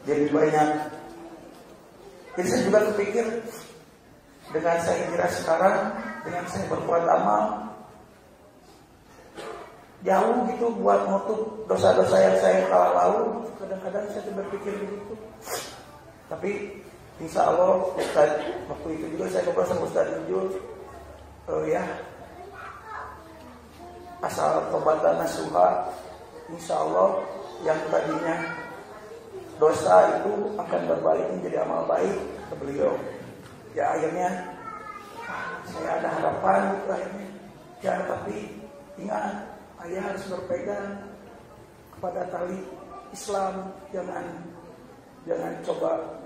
jadi banyak. Jadi saya juga berpikir, dengan saya kira sekarang, dengan saya berbuat amal, jauh gitu buat nutup dosa-dosa yang saya telah lalu. Kadang-kadang saya berpikir begitu. Tapi insya Allah Ustaz, waktu itu juga saya ngobrol sama Ustaz Nujul, ya asal tobat nasuha, insya Allah yang tadinya dosa itu akan berbalik menjadi amal baik ke beliau. Ya akhirnya saya ada harapan gitu akhirnya. Ya tapi ingat, ayah harus berpegang kepada tali Islam, jangan coba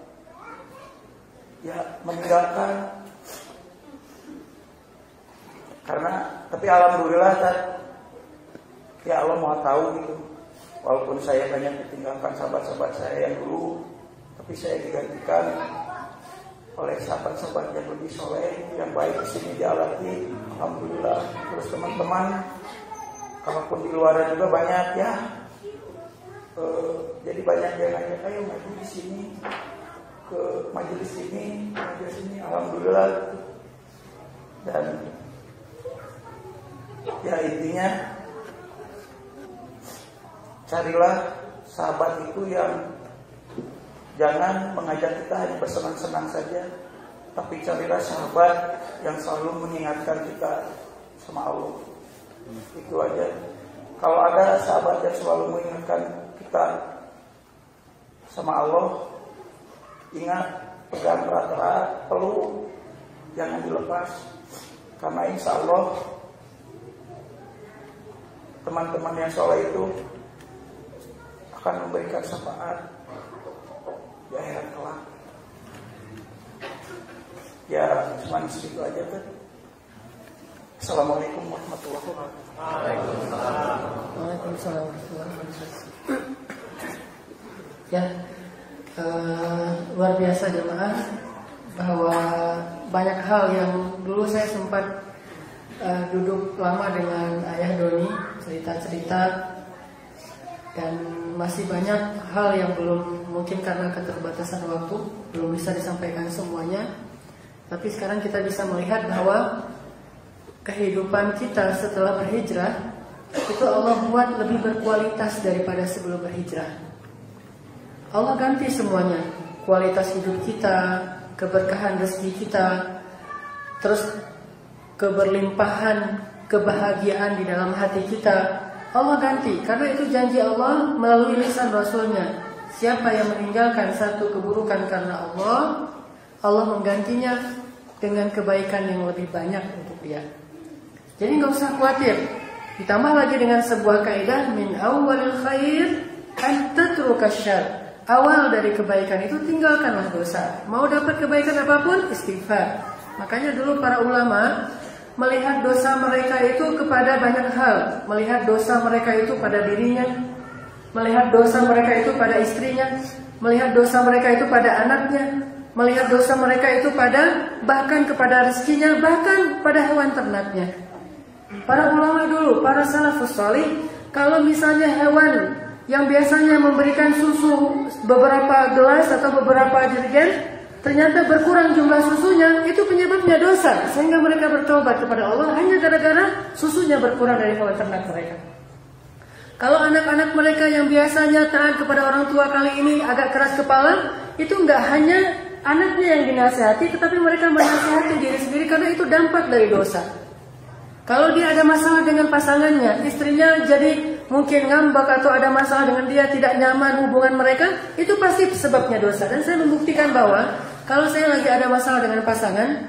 ya meninggalkan. Karena tapi alhamdulillah ya Allah Maha tahu gitu. Walaupun saya banyak ditinggalkan sahabat-sahabat saya yang dulu, tapi saya digantikan oleh sahabat-sahabat yang lebih soleh, yang baik di sini di Alati, alhamdulillah. Terus teman-teman, kalaupun di luar juga banyak ya. Jadi banyak yang ngajak, ayo maju di sini, ke majelis ini, alhamdulillah. Dan ya intinya, carilah sahabat itu yang jangan mengajak kita hanya bersenang-senang saja, tapi carilah sahabat yang selalu mengingatkan kita sama Allah. Itu aja. Kalau ada sahabat yang selalu mengingatkan kita sama Allah, ingat, pegang erat-erat, peluk, jangan dilepas. Karena insya Allah teman-teman yang soleh itu akan memberikan syafaat di akhirat kelak. Ya, cuma segitu aja kan. Assalamualaikum warahmatullahi wabarakatuh. Waalaikumsalam warahmatullahi wabarakatuh. Ya, luar biasa jemaah, bahwa banyak hal yang dulu saya sempat duduk lama dengan Ayah Doni, cerita-cerita, dan masih banyak hal yang belum, mungkin karena keterbatasan waktu belum bisa disampaikan semuanya. Tapi sekarang kita bisa melihat bahwa kehidupan kita setelah berhijrah itu Allah buat lebih berkualitas daripada sebelum berhijrah. Allah ganti semuanya, kualitas hidup kita, keberkahan rezeki kita, terus keberlimpahan kebahagiaan di dalam hati kita, Allah ganti. Karena itu janji Allah melalui lisan Rasulnya. Siapa yang meninggalkan satu keburukan karena Allah, Allah menggantinya dengan kebaikan yang lebih banyak untuk dia. Jadi nggak usah khawatir. Ditambah lagi dengan sebuah kaidah, min awwalil khair an tatruka syarr. Awal dari kebaikan itu tinggalkanlah dosa. Mau dapat kebaikan apapun, istighfar. Makanya dulu para ulama melihat dosa mereka itu kepada banyak hal. Melihat dosa mereka itu pada dirinya, melihat dosa mereka itu pada istrinya, melihat dosa mereka itu pada anaknya, melihat dosa mereka itu pada bahkan kepada rezekinya, bahkan pada hewan ternaknya. Para ulama dulu, para salafus salih, kalau misalnya hewan yang biasanya memberikan susu beberapa gelas atau beberapa jerigen, ternyata berkurang jumlah susunya, itu penyebabnya dosa, sehingga mereka bertobat kepada Allah hanya gara-gara susunya berkurang dari hewan ternak mereka. Kalau anak-anak mereka yang biasanya taat kepada orang tua kali ini agak keras kepala, itu enggak hanya anaknya yang dinasihati, tetapi mereka menasihati diri sendiri karena itu dampak dari dosa. Kalau dia ada masalah dengan pasangannya, istrinya jadi mungkin ngambek atau ada masalah dengan dia, tidak nyaman hubungan mereka, itu pasti sebabnya dosa. Dan saya membuktikan bahwa kalau saya lagi ada masalah dengan pasangan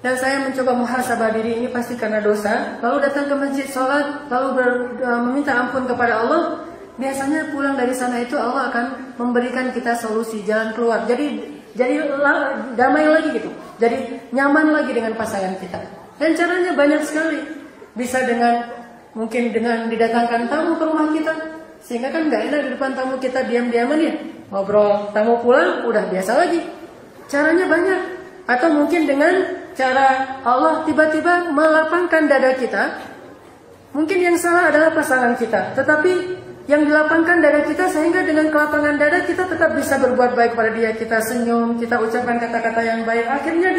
dan saya mencoba muhasabah diri, ini pasti karena dosa, lalu datang ke masjid sholat, lalu meminta ampun kepada Allah, biasanya pulang dari sana itu Allah akan memberikan kita solusi, jalan keluar. Jadi damai lagi gitu, jadi nyaman lagi dengan pasangan kita. Dan caranya banyak sekali. Bisa mungkin dengan didatangkan tamu ke rumah kita, sehingga kan nggak enak di depan tamu kita diam-diaman ya, ngobrol. Tamu pulang udah biasa lagi. Caranya banyak. Atau mungkin dengan cara Allah tiba-tiba melapangkan dada kita. Mungkin yang salah adalah pasangan kita, tetapi yang dilapangkan dada kita, sehingga dengan kelapangan dada kita tetap bisa berbuat baik pada dia. Kita senyum, kita ucapkan kata-kata yang baik. Akhirnya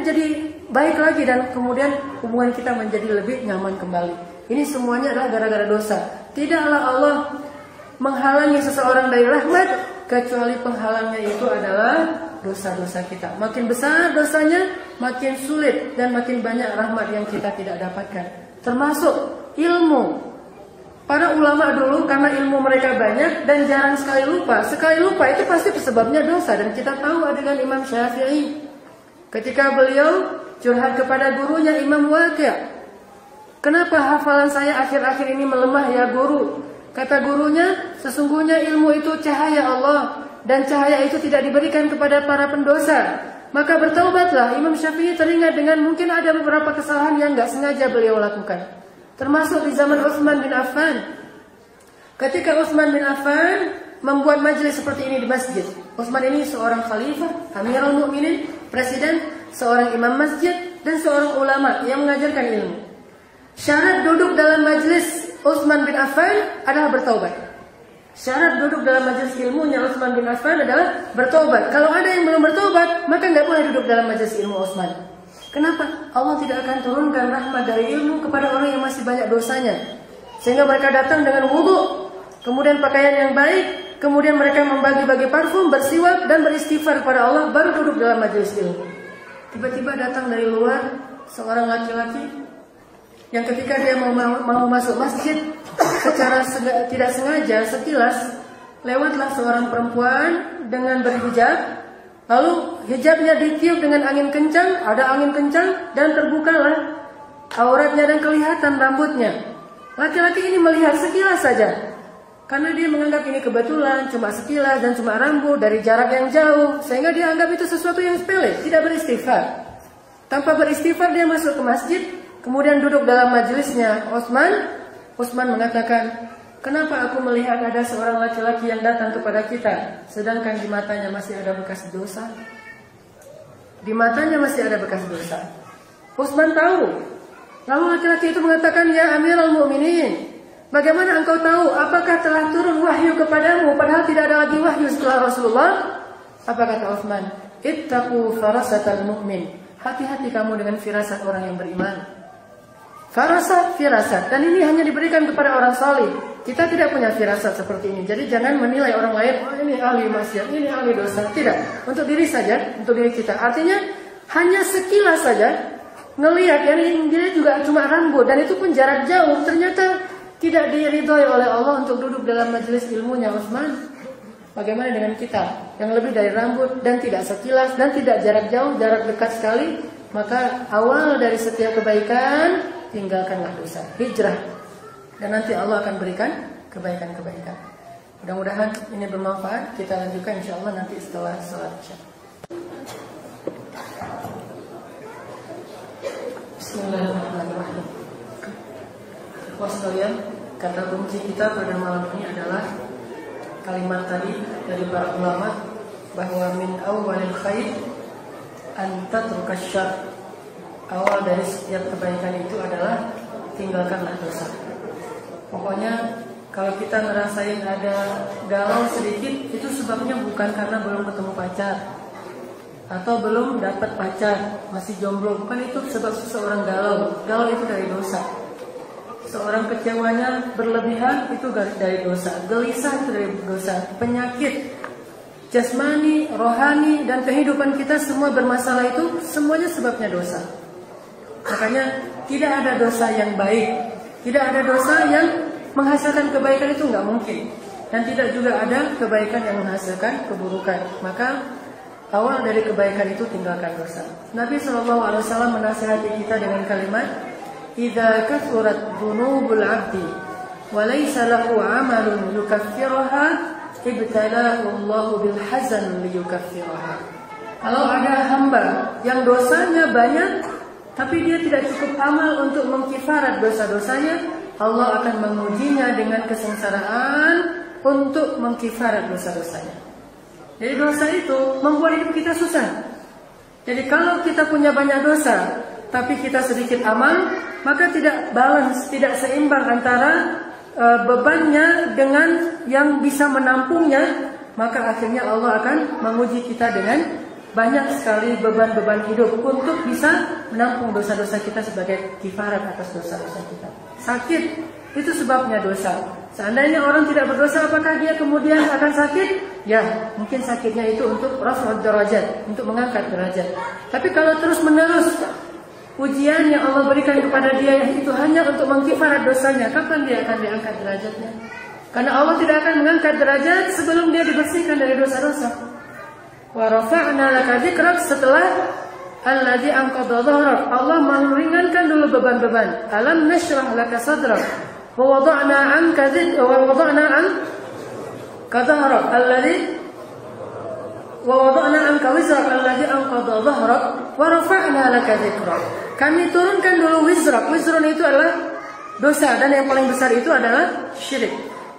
jadi baik lagi, dan kemudian hubungan kita menjadi lebih nyaman kembali. Ini semuanya adalah gara-gara dosa. Tidaklah Allah menghalangi seseorang dari rahmat, kecuali penghalangnya itu adalah dosa-dosa kita. Makin besar dosanya, makin sulit dan makin banyak rahmat yang kita tidak dapatkan. Termasuk ilmu. Para ulama dulu karena ilmu mereka banyak dan jarang sekali lupa. Sekali lupa itu pasti sebabnya dosa. Dan kita tahu adegan Imam Syafi'i ketika beliau curhat kepada gurunya Imam Waqi'. Kenapa hafalan saya akhir-akhir ini melemah ya guru? Kata gurunya, sesungguhnya ilmu itu cahaya Allah. Dan cahaya itu tidak diberikan kepada para pendosa. Maka bertaubatlah. Imam Syafi'i teringat dengan mungkin ada beberapa kesalahan yang gak sengaja beliau lakukan. Termasuk di zaman Utsman bin Affan. Ketika Utsman bin Affan membuat majelis seperti ini di masjid. Utsman ini seorang khalifah, Amirul Mukminin, presiden, seorang imam masjid, dan seorang ulama yang mengajarkan ilmu. Syarat duduk dalam majelis Utsman bin Affan adalah bertaubat. Syarat duduk dalam majelis ilmunya Utsman bin Affan adalah bertaubat. Kalau ada yang belum bertaubat, maka nggak boleh duduk dalam majelis ilmu Utsman. Kenapa? Allah tidak akan turunkan rahmat dari ilmu kepada orang yang masih banyak dosanya. Sehingga mereka datang dengan wudu, kemudian pakaian yang baik, kemudian mereka membagi-bagi parfum, bersiwak dan beristighfar kepada Allah, baru duduk dalam majelis ilmu. Tiba-tiba datang dari luar seorang laki-laki yang ketika dia mau masuk masjid, secara tidak sengaja sekilas lewatlah seorang perempuan dengan berhijab. Lalu hijabnya ditiup dengan angin kencang, ada angin kencang dan terbukalah auratnya dan kelihatan rambutnya. Laki-laki ini melihat sekilas saja, karena dia menganggap ini kebetulan, cuma sekilas dan cuma rambut dari jarak yang jauh, sehingga dia anggap itu sesuatu yang sepele, tidak beristighfar. Tanpa beristighfar dia masuk ke masjid, kemudian duduk dalam majelisnya Utsman. Utsman mengatakan, kenapa aku melihat ada seorang laki-laki yang datang kepada kita, sedangkan di matanya masih ada bekas dosa? Di matanya masih ada bekas dosa. Utsman tahu. Lalu laki-laki itu mengatakan, ya Amirul Mukminin, bagaimana engkau tahu? Apakah telah turun wahyu kepadamu? Padahal tidak ada lagi wahyu setelah Rasulullah. Apa kata Utsman? Ittaqu farasatal mu'min. Hati-hati kamu dengan firasat orang yang beriman. Farasat, firasat. Dan ini hanya diberikan kepada orang salih. Kita tidak punya firasat seperti ini. Jadi jangan menilai orang lain, oh ini ahli maksiat, ini ahli dosa. Tidak. Untuk diri saja, untuk diri kita. Artinya hanya sekilas saja ngelihat, yani dia juga cuma rambut dan itu pun jarak jauh. Ternyata tidak diridhoi oleh Allah untuk duduk dalam majelis ilmunya Utsman. Bagaimana dengan kita yang lebih dari rambut dan tidak sekilas dan tidak jarak jauh, jarak dekat sekali? Maka awal dari setiap kebaikan, tinggalkanlah dosa, hijrah, dan nanti Allah akan berikan kebaikan-kebaikan. Mudah-mudahan ini bermanfaat. Kita lanjutkan insya Allah nanti setelah salat Isya. Bismillahirrahmanirrahim. Ikhwah sekalian, kata kunci kita pada malam ini adalah kalimat tadi dari para ulama bahwa min awwalil khair an tatruka syarr. Awal dari setiap kebaikan itu adalah tinggalkanlah dosa. Pokoknya kalau kita ngerasain ada galau sedikit, itu sebabnya bukan karena belum ketemu pacar atau belum dapat pacar, masih jomblo. Bukan itu sebab seseorang galau. Galau itu dari dosa. Seorang kecewanya berlebihan itu dari dosa. Gelisah itu dari dosa. Penyakit jasmani, rohani, dan kehidupan kita semua bermasalah itu semuanya sebabnya dosa. Makanya tidak ada dosa yang baik, tidak ada dosa yang menghasilkan kebaikan, itu nggak mungkin. Dan tidak juga ada kebaikan yang menghasilkan keburukan. Maka awal dari kebaikan itu tinggalkan dosa. Nabi SAW menasihati kita dengan kalimat, "Idza kathurat dzunubul 'abdi wa laysa lahu 'amalun yukaffiruha, ibtalahu Allahu bil hazan liyukaffiraha." Kalau ada hamba yang dosanya banyak tapi dia tidak cukup amal untuk mengkifarat dosa-dosanya, Allah akan mengujinya dengan kesengsaraan untuk mengkifarat dosa-dosanya. Jadi dosa itu membuat hidup kita susah. Jadi kalau kita punya banyak dosa tapi kita sedikit amal, maka tidak balance, tidak seimbang antara bebannya dengan yang bisa menampungnya. Maka akhirnya Allah akan menguji kita dengan banyak sekali beban-beban hidup untuk bisa menampung dosa-dosa kita sebagai kifarat atas dosa-dosa kita. Sakit itu sebabnya dosa. Seandainya orang tidak berdosa, apakah dia kemudian akan sakit? Ya, mungkin sakitnya itu untuk raf'ud derajat, untuk mengangkat derajat. Tapi kalau terus-menerus ujian yang Allah berikan kepada dia itu hanya untuk mengkifarat dosanya, kapan dia akan diangkat derajatnya? Karena Allah tidak akan mengangkat derajat sebelum dia dibersihkan dari dosa-dosa. Wa rafa'na laka dzikrak, setelah alladzi anqadha dhahrak, Allah meringankan dulu beban-beban. Alam nashrah laka sadrak wa wada'na 'anka dzikrak wa wada'na 'anka dhahrak alladzi wa wada'na 'anka wizrak alladzi anqadha dhahrak wa rafa'na laka dzikrak. Kami turunkan dulu wizrak. Wizrun itu adalah dosa, dan yang paling besar itu adalah syirik.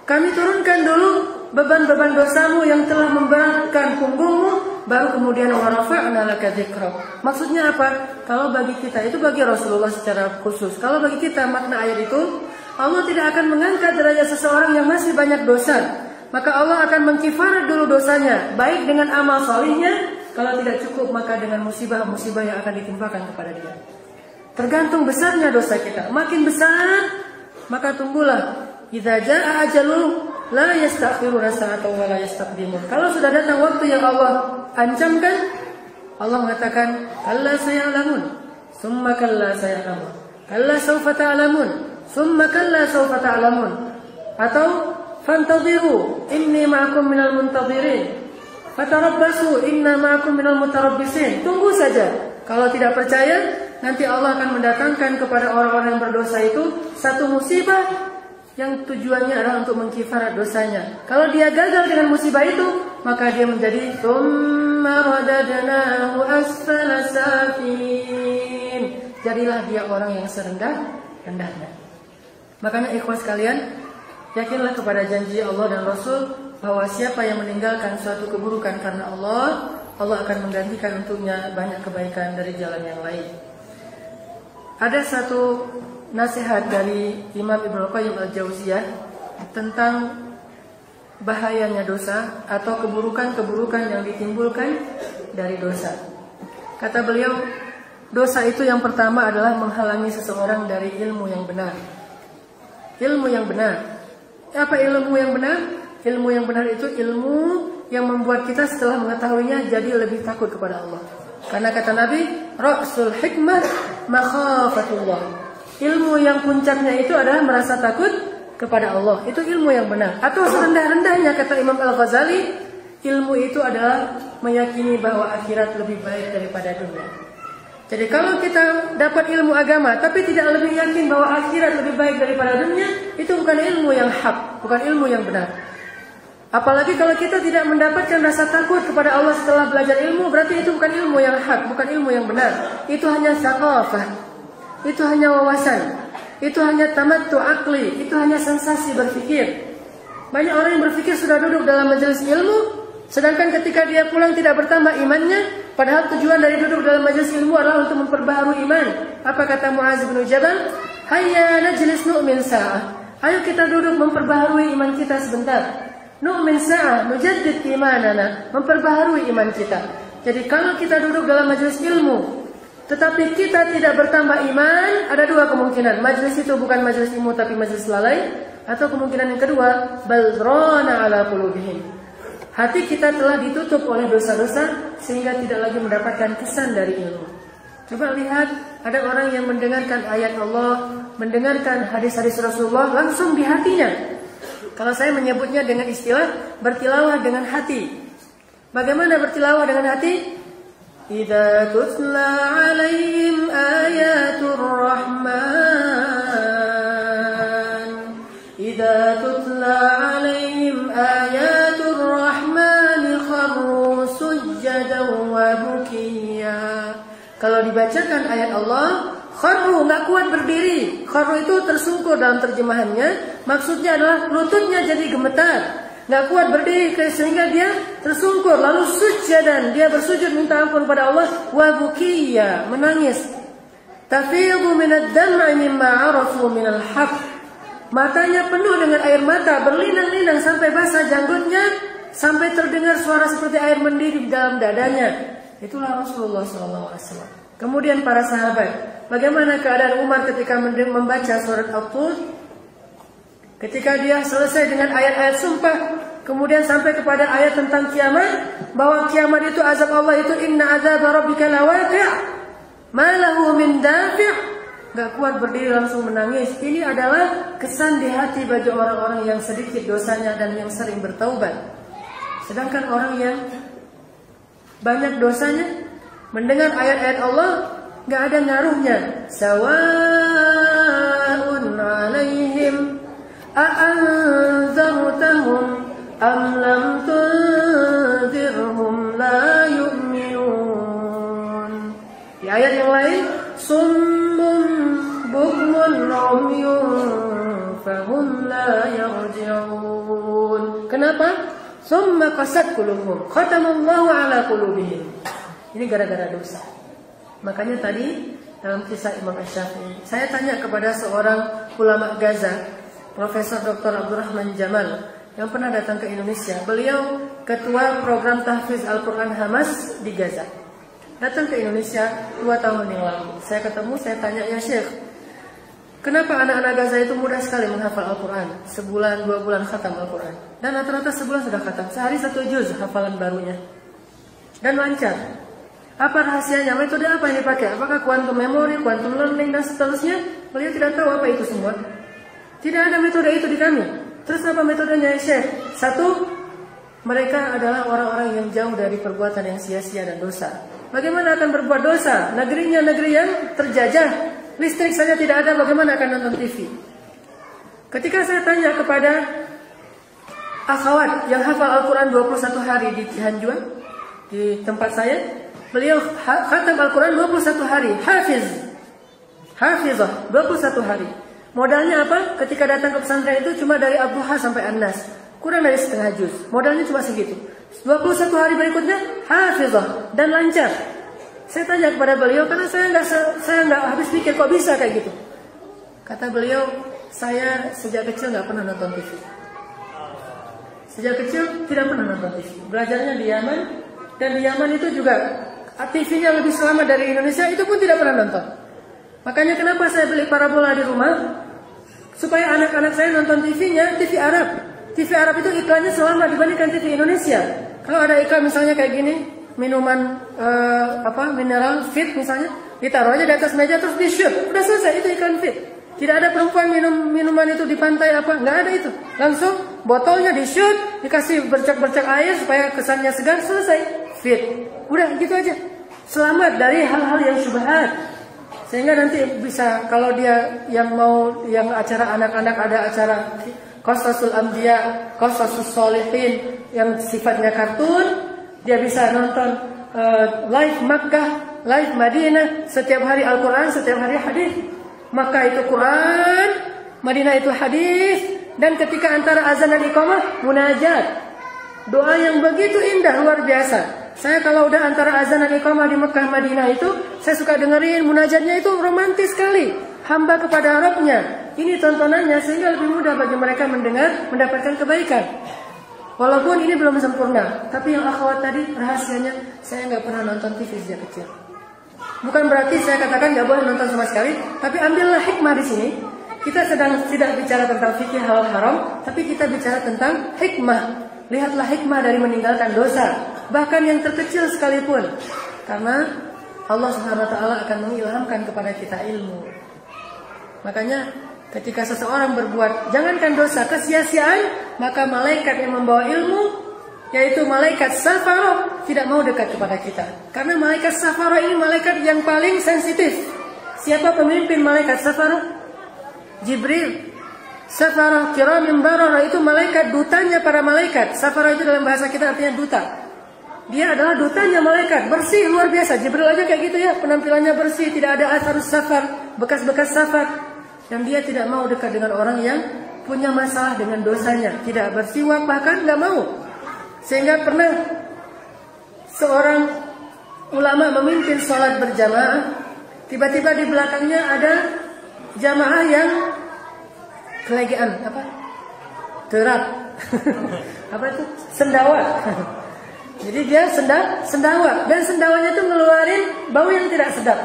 Kami turunkan dulu beban-beban dosamu yang telah memberatkan punggungmu, baru kemudian wa rafa'na laka dzikrak. Maksudnya apa? Kalau bagi kita, itu bagi Rasulullah secara khusus. Kalau bagi kita makna ayat itu, Allah tidak akan mengangkat derajat seseorang yang masih banyak dosa. Maka Allah akan mengkifarat dulu dosanya, baik dengan amal salihnya. Kalau tidak cukup, maka dengan musibah-musibah yang akan ditimpakan kepada dia. Tergantung besarnya dosa kita. Makin besar, maka tunggulah. Idza jaa ajalul la yastakhiruna sa'atan wa la yastaqdimun. Kalau sudah datang waktu yang Allah ancamkan, Allah mengatakan, kalla sayalamun, summa kalla sayalamun, kalla sawfa ta'lamun, summa kalla sawfa ta'lamun. Atau fantadhiru inni ma'akum minal muntadhirin, fatarabbasu inna ma'akum minal mutarabbisin. Tunggu saja. Kalau tidak percaya, nanti Allah akan mendatangkan kepada orang-orang yang berdosa itu satu musibah yang tujuannya adalah untuk mengkifarat dosanya. Kalau dia gagal dengan musibah itu, maka dia menjadi tsumma radadnahu asfala safin. Jadilah dia orang yang serendah-rendahnya. Makanya ikhwan sekalian, yakinlah kepada janji Allah dan Rasul bahwa siapa yang meninggalkan suatu keburukan karena Allah, Allah akan menggantikan untuknya banyak kebaikan dari jalan yang lain. Ada satu nasihat dari Imam Ibnu Qayyim Al-Jauziyah tentang bahayanya dosa atau keburukan-keburukan yang ditimbulkan dari dosa. Kata beliau, dosa itu yang pertama adalah menghalangi seseorang dari ilmu yang benar. Ilmu yang benar. Apa ilmu yang benar? Ilmu yang benar itu ilmu yang membuat kita setelah mengetahuinya jadi lebih takut kepada Allah. Karena kata Nabi, Ra'sul hikmah makhafatullah. Ilmu yang puncaknya itu adalah merasa takut kepada Allah. Itu ilmu yang benar. Atau serendah-rendahnya kata Imam Al-Ghazali, ilmu itu adalah meyakini bahwa akhirat lebih baik daripada dunia. Jadi kalau kita dapat ilmu agama tapi tidak lebih yakin bahwa akhirat lebih baik daripada dunia, itu bukan ilmu yang hak, bukan ilmu yang benar. Apalagi kalau kita tidak mendapatkan rasa takut kepada Allah setelah belajar ilmu, berarti itu bukan ilmu yang hak, bukan ilmu yang benar. Itu hanya tsaqafah, itu hanya wawasan, itu hanya tamattu akli, itu hanya sensasi berpikir. Banyak orang yang berpikir sudah duduk dalam majelis ilmu, sedangkan ketika dia pulang tidak bertambah imannya, padahal tujuan dari duduk dalam majelis ilmu adalah untuk memperbaharui iman. Apa kata Mu'adz bin Jabal? Hayya najlis nu'min sa'ah. Ayo kita duduk memperbaharui iman kita sebentar. Nu'min sa'ah, nujaddid imanana, memperbaharui iman kita. Jadi kalau kita duduk dalam majelis ilmu, tetapi kita tidak bertambah iman, ada dua kemungkinan. Majelis itu bukan majelis ilmu tapi majelis lalai. Atau kemungkinan yang kedua, balrona ala qulubihim. Hati kita telah ditutup oleh dosa-dosa sehingga tidak lagi mendapatkan kesan dari ilmu. Coba lihat, ada orang yang mendengarkan ayat Allah, mendengarkan hadis-hadis Rasulullah langsung di hatinya. Kalau saya menyebutnya dengan istilah bertilawah dengan hati. Bagaimana bertilawah dengan hati? Idza tutla 'alaihim ayatur rahman, idza tutla 'alaihim ayatur rahman kharru sujjadan wa bukiya. Kalau dibacakan ayat Allah, kharru, nggak kuat berdiri. Kharru itu tersungkur dalam terjemahannya. Maksudnya adalah lututnya jadi gemetar, nggak kuat berdiri sehingga dia tersungkur. Lalu sujjadan, dia bersujud minta ampun pada Allah. Wa bukiya, menangis. Tafidhu minad dam'i mimma 'arafu minal haqq. Matanya penuh dengan air mata, berlinang-linang sampai basah janggutnya, sampai terdengar suara seperti air mendidih di dalam dadanya. Itulah Rasulullah SAW. Kemudian para sahabat, bagaimana keadaan Umar ketika membaca surat At-Tur? Ketika dia selesai dengan ayat-ayat sumpah, kemudian sampai kepada ayat tentang kiamat, bahwa kiamat itu azab Allah itu inna azab rabbika lawaqi'. ma lahu min dafi', gak kuat berdiri langsung menangis. Ini adalah kesan di hati bagi orang-orang yang sedikit dosanya dan yang sering bertaubat. Sedangkan orang yang banyak dosanya mendengar ayat-ayat Allah gak ada ngaruhnya. Sawa'un 'alaihim a'anzartahum am lam tunzirhum la yu'minun. Di ayat yang lain, summun bukmun 'umyun fahum la yarji'un. Kenapa? Summa qasat qulubuhum khatamallahu 'ala qulubihim. Ini gara-gara dosa. Makanya tadi dalam kisah Imam Asy-Syafi'i, saya tanya kepada seorang ulama Gaza, Profesor Dr. Abdurrahman Jamal, yang pernah datang ke Indonesia. Beliau ketua program tahfiz Al-Quran Hamas di Gaza. Datang ke Indonesia 2 tahun yang lalu. Saya ketemu, saya tanya, ya Syekh, kenapa anak-anak Gaza itu mudah sekali menghafal Al-Quran? Sebulan, 2 bulan khatam Al-Quran. Dan rata-rata sebulan sudah khatam. Sehari 1 juz hafalan barunya. Dan lancar. Apa rahasianya? Metode apa yang dipakai? Apakah quantum memory, quantum learning, dan seterusnya? Beliau tidak tahu apa itu semua. Tidak ada metode itu di kami. Terus apa metodenya, Syekh? 1, mereka adalah orang-orang yang jauh dari perbuatan yang sia-sia dan dosa. Bagaimana akan berbuat dosa? Negerinya negeri yang terjajah. Listrik saja tidak ada, bagaimana akan nonton TV? Ketika saya tanya kepada akhwat yang hafal Al-Quran 21 hari di Cianjuang, di tempat saya, beliau khatam Al-Quran 21 hari, hafizah 21 hari. Modalnya apa? Ketika datang ke pesantren itu cuma dari Ad-Duha sampai An-Nas, kurang dari setengah juz. Modalnya cuma segitu. 21 hari berikutnya hafizah dan lancar. Saya tanya kepada beliau karena saya nggak habis pikir kok bisa kayak gitu. Kata beliau, saya sejak kecil nggak pernah nonton TV. Sejak kecil tidak pernah nonton TV. Belajarnya di Yaman, dan di Yaman itu juga TV-nya lebih selamat dari Indonesia, itu pun tidak pernah nonton. Makanya kenapa saya beli parabola di rumah? Supaya anak-anak saya nonton TV-nya, TV Arab. TV Arab itu iklannya selamat dibandingkan TV Indonesia. Kalau ada iklan misalnya kayak gini, minuman mineral fit misalnya, ditaruh aja di atas meja terus di shoot, udah selesai, itu iklan fit. Tidak ada perempuan minum minuman itu di pantai apa, nggak ada itu. Langsung botolnya di shoot, dikasih bercak-bercak air supaya kesannya segar, selesai, fit. Udah gitu aja. Selamat dari hal-hal yang syubhat. Sehingga nanti bisa, kalau dia yang acara anak-anak, ada acara Qasasul Anbiya, Qasasus Sholihin yang sifatnya kartun, dia bisa nonton live Makkah, live Madinah, setiap hari Al-Quran, setiap hari hadis. Makkah itu Quran, Madinah itu hadis, dan ketika antara azan dan iqamah munajat. Doa yang begitu indah, luar biasa. Saya kalau udah antara azan dan iqamah di Mekah Madinah itu, saya suka dengerin munajatnya, itu romantis sekali. Hamba kepada Rabbnya. Ini tontonannya sehingga lebih mudah bagi mereka mendengar, mendapatkan kebaikan. Walaupun ini belum sempurna, tapi yang akhwat tadi rahasianya, saya nggak pernah nonton TV sejak kecil. Bukan berarti saya katakan nggak boleh nonton sama sekali, tapi ambillah hikmah di sini. Kita sedang tidak bicara tentang fikih halal haram, tapi kita bicara tentang hikmah. Lihatlah hikmah dari meninggalkan dosa, bahkan yang terkecil sekalipun, karena Allah Subhanahu Wa Taala akan mengilhamkan kepada kita ilmu. Makanya ketika seseorang berbuat, jangankan dosa, kesia-siaan, maka malaikat yang membawa ilmu, yaitu malaikat Safarah, tidak mau dekat kepada kita. Karena malaikat Safarah ini malaikat yang paling sensitif. Siapa pemimpin malaikat Safarah? Jibril. Safarah kiramin bararah, itu malaikat, dutanya para malaikat. Safarah itu dalam bahasa kita artinya duta. Dia adalah dutanya malaikat, bersih, luar biasa. Jibril aja kayak gitu ya, penampilannya bersih, tidak ada atharus safar, bekas-bekas safar. Dan dia tidak mau dekat dengan orang yang punya masalah dengan dosanya, tidak bersiwak, bahkan nggak mau. Sehingga pernah seorang ulama memimpin sholat berjamaah, tiba-tiba di belakangnya ada jamaah yang kelegean, terap, itu sendawa. Jadi dia sendawa, dan sendawanya itu ngeluarin bau yang tidak sedap.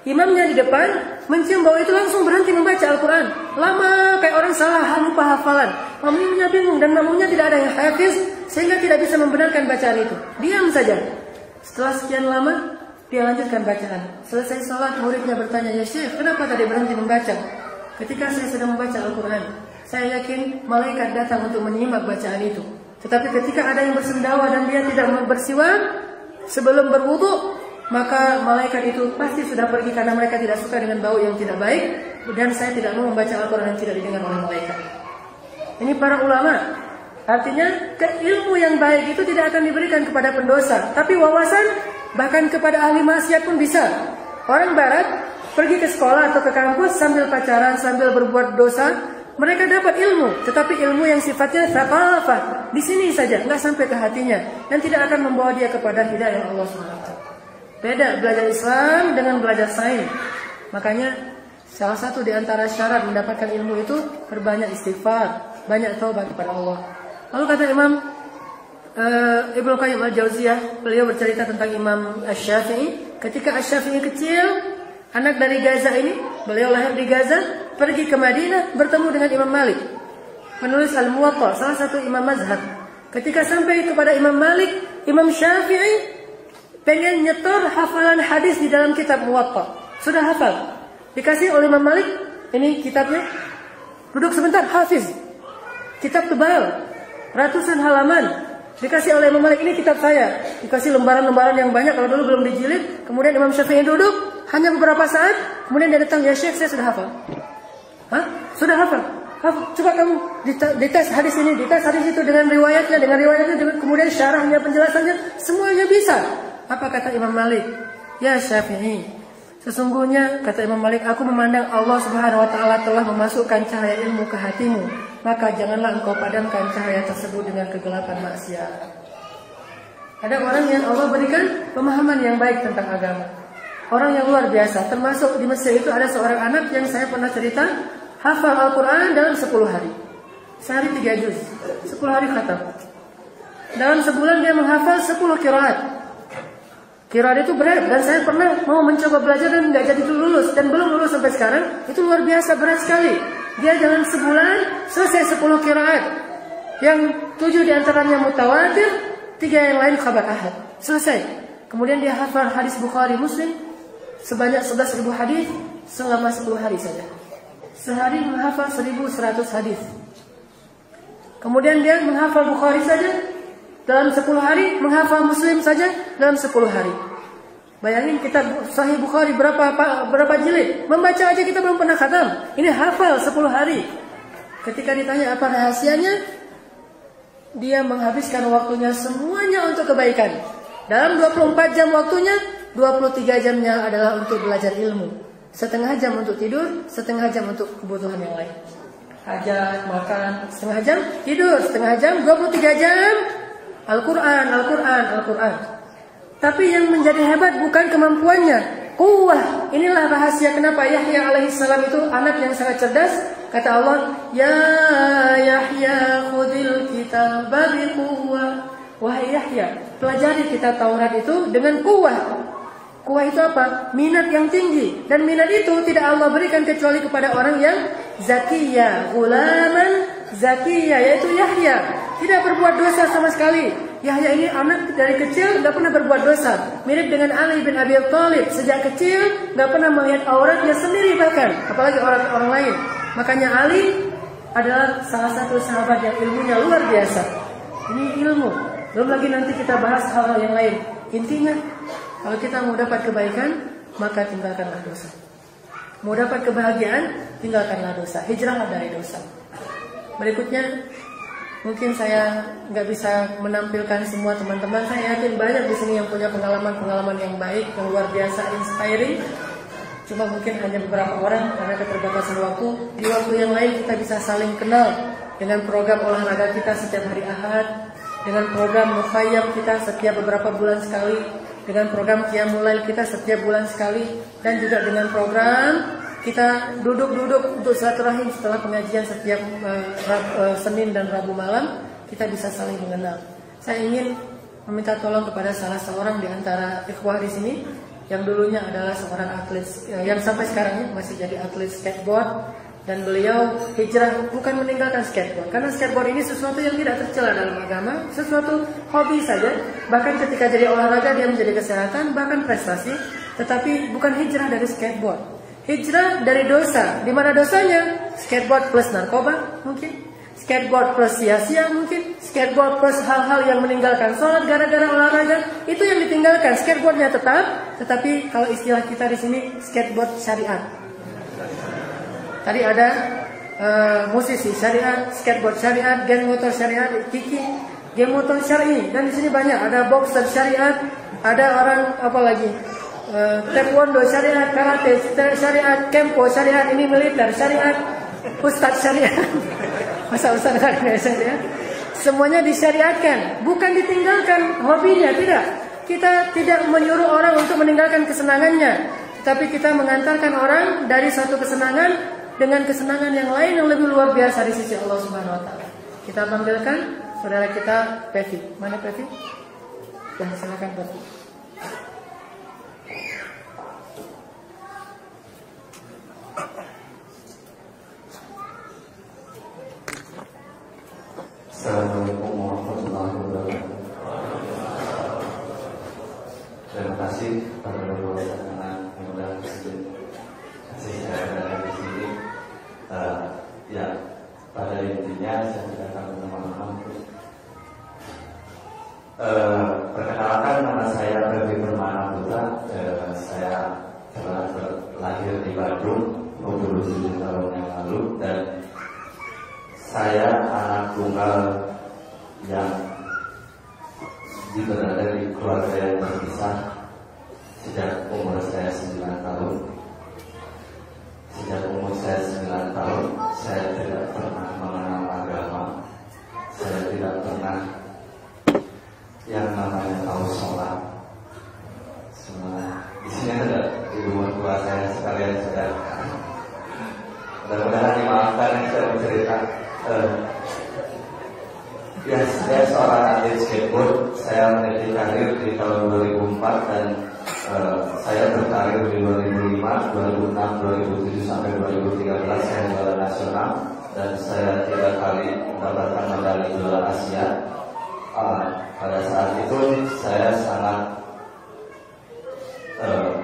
Imamnya di depan mencium bau itu, langsung berhenti membaca Al-Quran. Lama, kayak orang salah lupa hafalan. Makmumnya bingung, dan makmumnya tidak ada yang hafiz, sehingga tidak bisa membenarkan bacaan itu. Diam saja. Setelah sekian lama, Dia lanjutkan bacaan. Selesai sholat, muridnya bertanya, "Ya Syekh, kenapa tadi berhenti membaca?" "Ketika saya sedang membaca Al-Quran, saya yakin malaikat datang untuk menyimak bacaan itu. Tetapi ketika ada yang bersendawa dan dia tidak bersiwak sebelum berwudu, maka malaikat itu pasti sudah pergi karena mereka tidak suka dengan bau yang tidak baik. Dan saya tidak mau membaca Al-Quran yang tidak didengar oleh malaikat." Ini para ulama. Artinya ilmu yang baik itu tidak akan diberikan kepada pendosa, tapi wawasan bahkan kepada ahli maksiat pun bisa. Orang barat pergi ke sekolah atau ke kampus sambil pacaran, sambil berbuat dosa, mereka dapat ilmu, tetapi ilmu yang sifatnya thaqafah, di sini saja, nggak sampai ke hatinya, dan tidak akan membawa dia kepada hidayah Allah SWT. Beda belajar Islam dengan belajar sains. Makanya salah satu di antara syarat mendapatkan ilmu itu berbanyak istighfar, banyak taubat kepada Allah. Lalu kata Imam Ibnu Qayyim al-Jauziyah, beliau bercerita tentang Imam Asy-Syafi'i. Ketika Asy-Syafi'i kecil, anak dari Gaza ini, beliau lahir di Gaza, pergi ke Madinah bertemu dengan Imam Malik, penulis Al-Muwatta, salah satu imam mazhab. Ketika sampai kepada Imam Malik, Imam Syafi'i pengen nyetor hafalan hadis di dalam kitab Muwatta. Sudah hafal, dikasih oleh Imam Malik, ini kitabnya, duduk sebentar, hafiz. Kitab tebal, ratusan halaman. Dikasih oleh Imam Malik, ini kitab saya. Dikasih lembaran-lembaran yang banyak, kalau dulu belum dijilid. Kemudian Imam Syafi'i duduk, hanya beberapa saat. Kemudian dia datang, "Ya Syekh, saya sudah hafal." "Hah? Sudah hafal? Coba kamu dites hadis ini, dites hadis itu dengan riwayatnya, kemudian syarahnya, penjelasannya, semuanya bisa." Apa kata Imam Malik? "Ya Syafi'i, sesungguhnya," kata Imam Malik, "aku memandang Allah Subhanahu wa Ta'ala telah memasukkan cahaya ilmu ke hatimu. Maka janganlah engkau padamkan cahaya tersebut dengan kegelapan maksiat." Ada orang yang Allah berikan pemahaman yang baik tentang agama, orang yang luar biasa. Termasuk di Mesir itu ada seorang anak yang saya pernah cerita, hafal Al-Quran dalam 10 hari. Sehari 3 juz, 10 hari khatam. Dalam sebulan dia menghafal 10 qiraat. Qiraat itu berat, dan saya pernah mau mencoba belajar dan nggak jadi lulus, dan belum lulus sampai sekarang. Itu luar biasa, berat sekali. Dia dalam sebulan selesai 10 qiraat, yang 7 diantaranya mutawatir, 3 yang lain khabar ahad. Selesai. Kemudian dia hafal hadis Bukhari Muslim sebanyak 11.000 hadis selama 10 hari saja. Sehari menghafal 1.100 hadis. Kemudian dia menghafal Bukhari saja dalam 10 hari, menghafal Muslim saja dalam 10 hari. Bayangin kitab Sahih Bukhari berapa jilid? Membaca aja kita belum pernah khatam. Ini hafal 10 hari. Ketika ditanya apa rahasianya, dia menghabiskan waktunya semuanya untuk kebaikan. Dalam 24 jam waktunya, 23 jamnya adalah untuk belajar ilmu. Setengah jam untuk tidur, setengah jam untuk kebutuhan yang lain. Hajat, makan, setengah jam tidur, setengah jam, 23 jam Al-Quran. Tapi yang menjadi hebat bukan kemampuannya, quwwah. Inilah rahasia kenapa Yahya alaihissalam itu anak yang sangat cerdas. Kata Allah, "Ya Yahya khudil kitaba biquwwah." Wahai Yahya, pelajari kitab Taurat itu dengan quwwah. Quwwah itu apa? Minat yang tinggi. Dan minat itu tidak Allah berikan kecuali kepada orang yang zakiyah, ghulaman zakiyah, yaitu Yahya. Tidak berbuat dosa sama sekali. Yahya ini anak dari kecil nggak pernah berbuat dosa. Mirip dengan Ali bin Abi Thalib, sejak kecil nggak pernah melihat auratnya sendiri bahkan, apalagi aurat orang lain. Makanya Ali adalah salah satu sahabat yang ilmunya luar biasa. Ini ilmu. Belum lagi nanti kita bahas hal-hal yang lain. Intinya, kalau kita mau dapat kebaikan, maka tinggalkanlah dosa. Mau dapat kebahagiaan, tinggalkanlah dosa. Hijrahlah dari dosa. Berikutnya, mungkin saya nggak bisa menampilkan semua teman-teman. Saya yakin banyak di sini yang punya pengalaman-pengalaman yang baik, yang luar biasa, inspiring. Cuma mungkin hanya beberapa orang karena keterbatasan waktu. Di waktu yang lain kita bisa saling kenal dengan program olahraga kita setiap hari Ahad, dengan program Mukhayyam kita setiap beberapa bulan sekali, dengan program Qiyamul Lail kita setiap bulan sekali, dan juga dengan program kita duduk-duduk untuk silaturahim setelah pengajian setiap Senin dan Rabu malam. Kita bisa saling mengenal. Saya ingin meminta tolong kepada salah seorang di antara ikhwah di sini yang dulunya adalah seorang atlet, yang sampai sekarang masih jadi atlet skateboard, Dan beliau hijrah bukan meninggalkan skateboard, karena skateboard ini sesuatu yang tidak tercela dalam agama, sesuatu hobi saja. Bahkan ketika jadi olahraga dia menjadi kesehatan, bahkan prestasi. Tetapi bukan hijrah dari skateboard. Hijrah dari dosa. Di mana dosanya? Skateboard plus narkoba mungkin, skateboard plus sia-sia mungkin, skateboard plus hal-hal yang meninggalkan sholat gara-gara olahraga. Itu yang ditinggalkan. Skateboardnya tetap, tetapi kalau istilah kita di sini skateboard syariat. Tadi ada musisi syariat, skateboard syariat, geng motor syariat, kiki, geng motor syar'i, dan di sini banyak. Ada boxer syariat, ada orang apa lagi? Taekwondo syariat, karate syariat, kempo syariat, ini militer syariat, ustadz syariat. Masa ustadz syariat? Semuanya disyariatkan, bukan ditinggalkan hobinya, tidak. Kita tidak menyuruh orang untuk meninggalkan kesenangannya, tapi kita mengantarkan orang dari satu kesenangan dengan kesenangan yang lain yang lebih luar biasa di sisi Allah Subhanahu wa taala. Kita panggilkan saudara kita Pevi. Mana Pevi? Ya, silakan Pevi. Assalamualaikum warahmatullahi wabarakatuh. Terima kasih pada kedua pasangan yang sudah kasih saya berada di sini. Ya, pada intinya saya tidak akan berlama-lama. Perkenalkan, nama saya Pevi Permana Putra. Saya telah lahir di Bandung 27 tahun yang lalu, dan saya anak tunggal yang berada di keluarga yang terpisah sejak umur saya 9 tahun. Sejak umur saya 9 tahun, saya tidak pernah mengenal agama. Saya tidak pernah yang namanya tahu sholat. Semua di sini ada ibu mertua saya sekalian sudah. Mudah-mudahan dimaafkan yang saya bercerita. Ya, saya seorang atlet skateboard. Saya meniti karir di tahun 2004 dan saya berkarir di 2005, 2006, 2007 sampai 2013 saya juara nasional dan saya 3 kali mendapatkan medali juara Asia. Pada saat itu saya sangat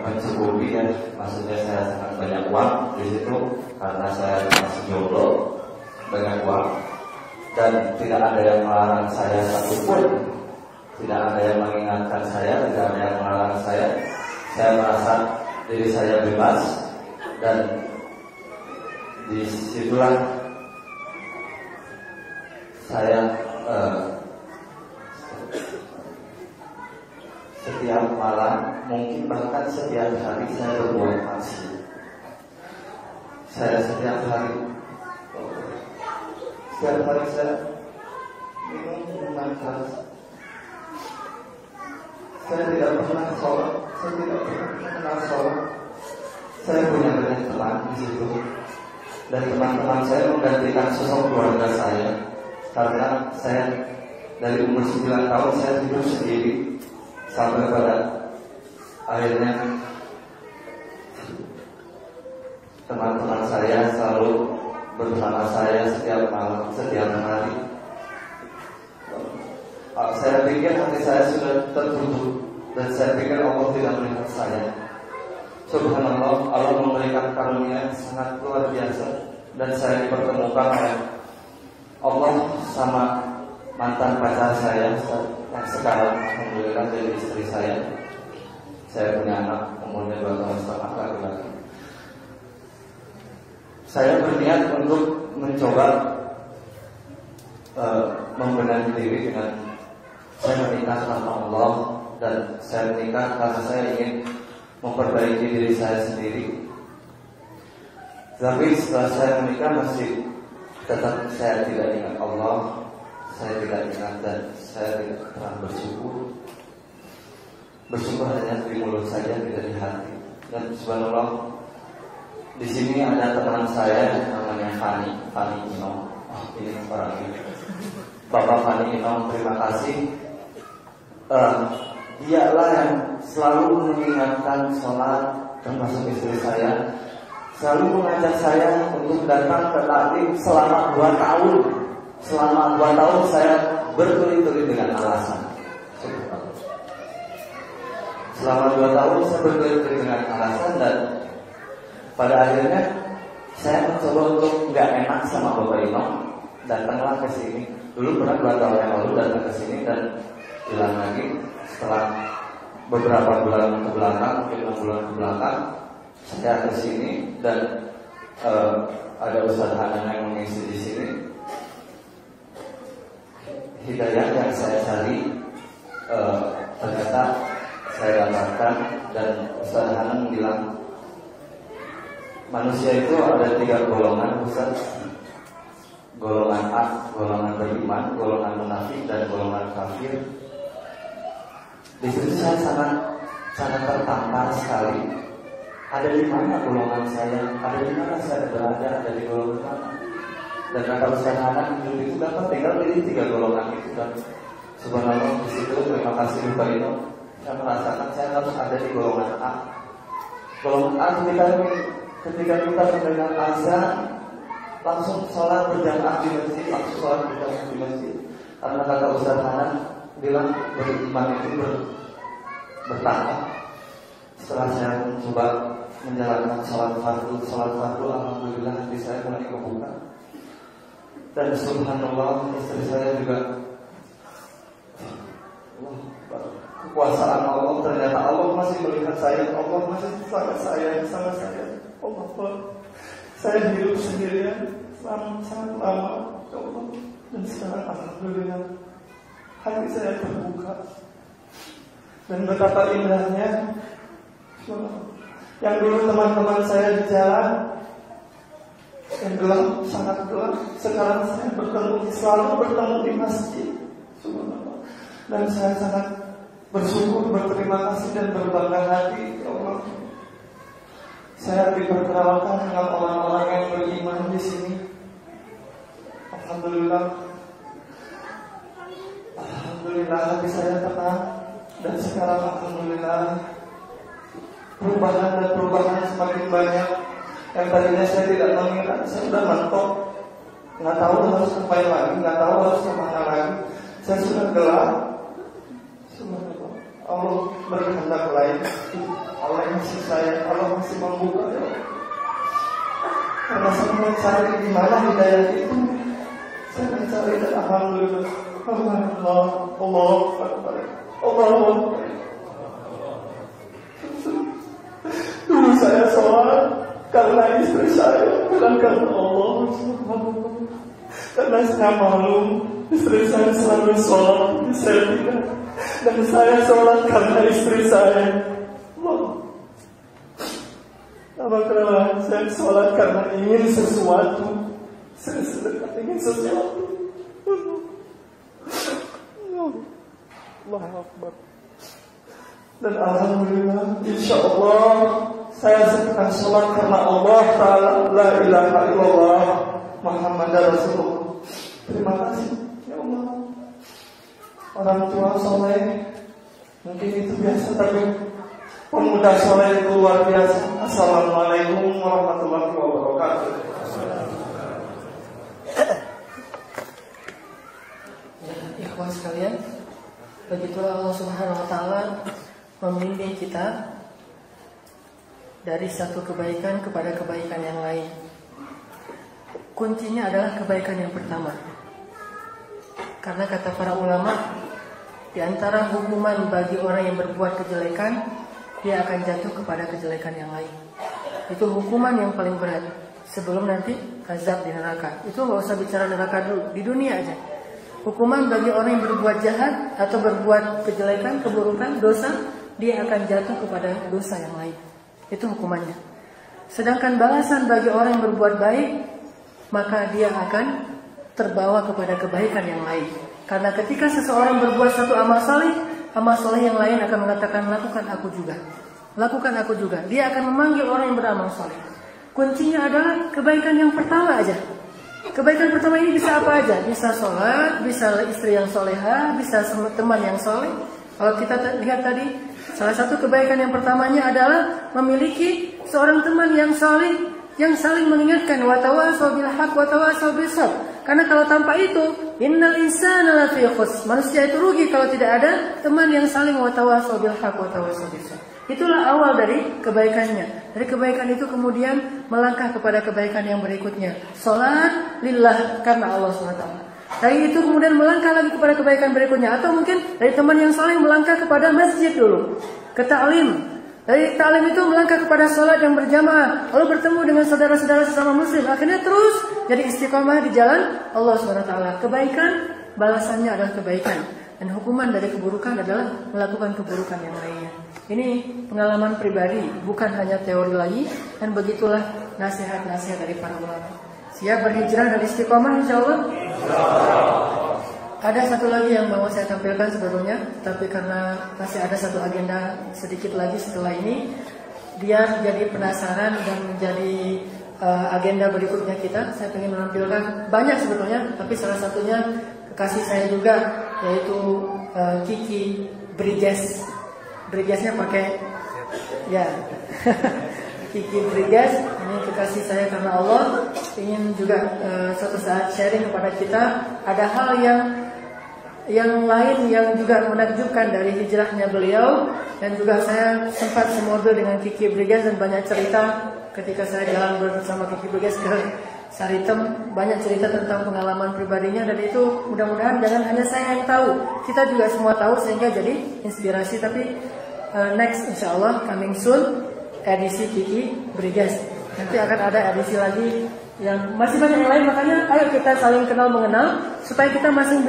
mencukupi, ya, maksudnya saya sangat banyak uang di situ karena saya masih jomblo, banyak uang, dan tidak ada yang melarang saya satupun, tidak ada yang mengingatkan saya, tidak ada yang melarang saya. Saya merasa diri saya bebas, dan disitulah saya setiap malam, mungkin bahkan setiap hari saya berbuat maksiat. Saya setiap hari saya minum minuman keras. Saya tidak pernah sholat, saya tidak pernah kenal sholat. Saya punya banyak teman di situ, dan teman-teman saya menggantikan sosok keluarga saya, karena saya dari umur 9 tahun saya hidup sendiri sampai pada akhirnya teman-teman saya selalu bersama saya setiap malam, setiap hari. Saya pikir hati saya sudah tertutup, dan saya pikir Allah tidak melihat saya. Subhanallah, Allah memberikan karunia yang sangat luar biasa, dan saya dipertemukan oleh Allah sama mantan pacar saya yang sekarang alhamdulillah jadi istri saya. Saya punya anak umurnya 2 tahun setengah, laki-laki. Saya berniat untuk mencoba membenahi diri dengan saya menikah sama Allah, dan saya menikah karena saya ingin memperbaiki diri saya sendiri. Tapi setelah saya menikah masih tetap saya tidak ingat Allah, saya tidak ingat, dan saya tidak pernah bersyukur. Bersyukur hanya di mulut saja, tidak di hati. Dan subhanallah, di sini ada teman saya namanya Fani Inom. Ini orang ini, Bapak Fani Inom, terima kasih. Dialah yang selalu mengingatkan sholat, termasuk istri saya. selalu mengajak saya untuk datang ke taklim selama 2 tahun. Selama 2 tahun saya berkeli-keli dengan alasan. Selama 2 tahun saya berkeli-keli dengan alasan, dan pada akhirnya saya mencoba untuk nggak enak sama Bapak Imam, datanglah ke sini. Dulu pernah 2 tahun yang lalu datang ke sini dan bilang lagi setelah beberapa bulan ke belakang, mungkin 6 bulan ke belakang, saya ke sini dan ada Ustaz Hanan yang mengisi di sini. Hidayah yang saya cari ternyata saya dapatkan, dan Ustaz Hanan bilang manusia itu ada 3 golongan, Ustaz. Golongan A, golongan beriman, golongan munafik, dan golongan kafir. Di situ saya sangat tertampar sekali. Ada di mana golongan saya? Ada di mana saya berada? Ada di golongan mana? Dan kata Ustaz Hanan itu dapat tinggal pilih 3 golongan itu, dan subhanallah di situ terima kasih Bapak Ino. Saya merasakan saya harus ada di golongan A. Golongan A ketika kita mendengar azan langsung sholat berjamaah di masjid, langsung sholat berjamaah di masjid. Karena kata Ustaz Hanan bilang beriman itu bertambah. Setelah saya mencoba menjalankan sholat fardu, alhamdulillah hati saya mulai kebuka. Dan subhanallah istri saya juga, kekuasaan Allah, ternyata Allah masih melihat saya, Allah masih sangat sayang sama saya. Allah, saya hidup sendirian sangat lama, ya Allah. Dan sekarang alhamdulillah hati saya terbuka. Dan betapa indahnya, yang dulu teman-teman saya di jalan yang gelap, sangat gelap, sekarang saya selalu bertemu di masjid. Dan saya sangat bersyukur, berterima kasih, dan berbangga hati, ya Allah. Saya diperkenalkan dengan orang-orang yang beriman di sini. Alhamdulillah, alhamdulillah hati saya tenang. Dan sekarang alhamdulillah perubahan semakin banyak. Yang tadinya saya tidak mengira, saya sudah mentok, nggak tahu harus kemana lagi, nggak tahu harus kemana lagi. Saya sudah gelap. Allah berkehendak lain. Allah masih sayang, Allah masih membuka, ya. Karena saya mencari di mana hidayah itu, saya mencari, dan alhamdulillah, Allah. Dulu saya sholat karena istri saya, bukan karena Allah. Karena saya maklum, istri saya selalu sholat, saya tidak. Dan saya sholat karena istri saya. Karena saya sholat karena ingin sesuatu. Saya sedekah ingin sesuatu. Allahu Akbar. Dan alhamdulillah, insya Allah saya akan sholat karena Allah Ta'ala, la ilaha illallah Muhammad Rasulullah. Terima kasih, ya Allah. Orang tua soleh mungkin itu biasa, tapi pemuda soleh itu luar biasa. Assalamualaikum warahmatullahi wabarakatuh. Ya, ikhwan sekalian, begitulah Allah Subhanahu wa Ta'ala membimbing kita dari satu kebaikan kepada kebaikan yang lain. Kuncinya adalah kebaikan yang pertama. Karena kata para ulama, di antara hukuman bagi orang yang berbuat kejelekan, dia akan jatuh kepada kejelekan yang lain. Itu hukuman yang paling berat. Sebelum nanti azab di neraka. Itu nggak usah bicara neraka dulu, di dunia aja. Hukuman bagi orang yang berbuat jahat atau berbuat kejelekan, keburukan, dosa, dia akan jatuh kepada dosa yang lain. Itu hukumannya. Sedangkan balasan bagi orang yang berbuat baik, maka dia akan terbawa kepada kebaikan yang lain. Karena ketika seseorang berbuat satu amal saleh yang lain akan mengatakan, lakukan aku juga. Lakukan aku juga. Dia akan memanggil orang yang beramal saleh. Kuncinya adalah kebaikan yang pertama aja. Kebaikan pertama ini bisa apa aja? Bisa sholat, bisa istri yang soleha, bisa teman yang soleh. Kalau kita lihat tadi, salah satu kebaikan yang pertamanya adalah memiliki seorang teman yang soleh, yang saling mengingatkan, wa tawasau bil haq wa tawasau bis sabr. Karena kalau tanpa itu, innal insana lafi khusr. Manusia itu rugi kalau tidak ada teman yang saling wa tawasau bil haq wa tawasau bis sabr. Itulah awal dari kebaikannya. Dari kebaikan itu kemudian melangkah kepada kebaikan yang berikutnya. Salat lillah, karena Allah SWT. Dari itu kemudian melangkah lagi kepada kebaikan berikutnya. Atau mungkin dari teman yang saling melangkah kepada masjid dulu, ke ta'lim. Dari ta'lim itu melangkah kepada salat yang berjamaah, lalu bertemu dengan saudara-saudara sesama muslim. Akhirnya terus jadi istiqomah di jalan Allah SWT. Kebaikan balasannya adalah kebaikan, dan hukuman dari keburukan adalah melakukan keburukan yang lainnya. Ini pengalaman pribadi, bukan hanya teori lagi. Dan begitulah nasihat-nasihat dari para ulama. Siap berhijrah dan istiqomah insyaallah. Ada satu lagi yang mau saya tampilkan sebetulnya, tapi karena masih ada satu agenda sedikit lagi setelah ini, biar jadi penasaran dan menjadi agenda berikutnya kita. Saya ingin menampilkan banyak sebetulnya, tapi salah satunya kekasih saya juga, yaitu Kiki Briges. Brigesnya pakai ya Kiki Briges, ini kekasih saya karena Allah. Ingin juga suatu saat sharing kepada kita. Ada hal yang lain yang juga menakjubkan dari hijrahnya beliau. Dan juga saya sempat semobil dengan Kiki Briges dan banyak cerita ketika saya jalan bersama Kiki Briges ke Saritem. Banyak cerita tentang pengalaman pribadinya, dan itu mudah-mudahan jangan hanya saya yang tahu, kita juga semua tahu, sehingga jadi inspirasi. Tapi next insyaallah coming soon edisi Kiki Briges. Nanti akan ada edisi lagi yang masih banyak yang lain. Makanya ayo kita saling kenal mengenal, supaya kita masih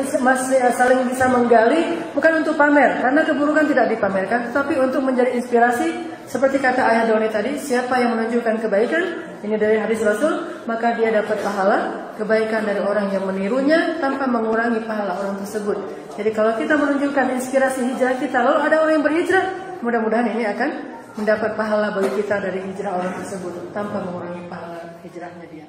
saling bisa menggali, bukan untuk pamer, karena keburukan tidak dipamerkan, tetapi untuk menjadi inspirasi. Seperti kata Ayah Doni tadi, siapa yang menunjukkan kebaikan, ini dari hadis Rasul, maka dia dapat pahala kebaikan dari orang yang menirunya tanpa mengurangi pahala orang tersebut. Jadi kalau kita menunjukkan inspirasi hijrah kita, lalu ada orang yang berhijrah, mudah-mudahan ini akan mendapat pahala bagi kita dari hijrah orang tersebut tanpa mengurangi pahala hijrahnya dia.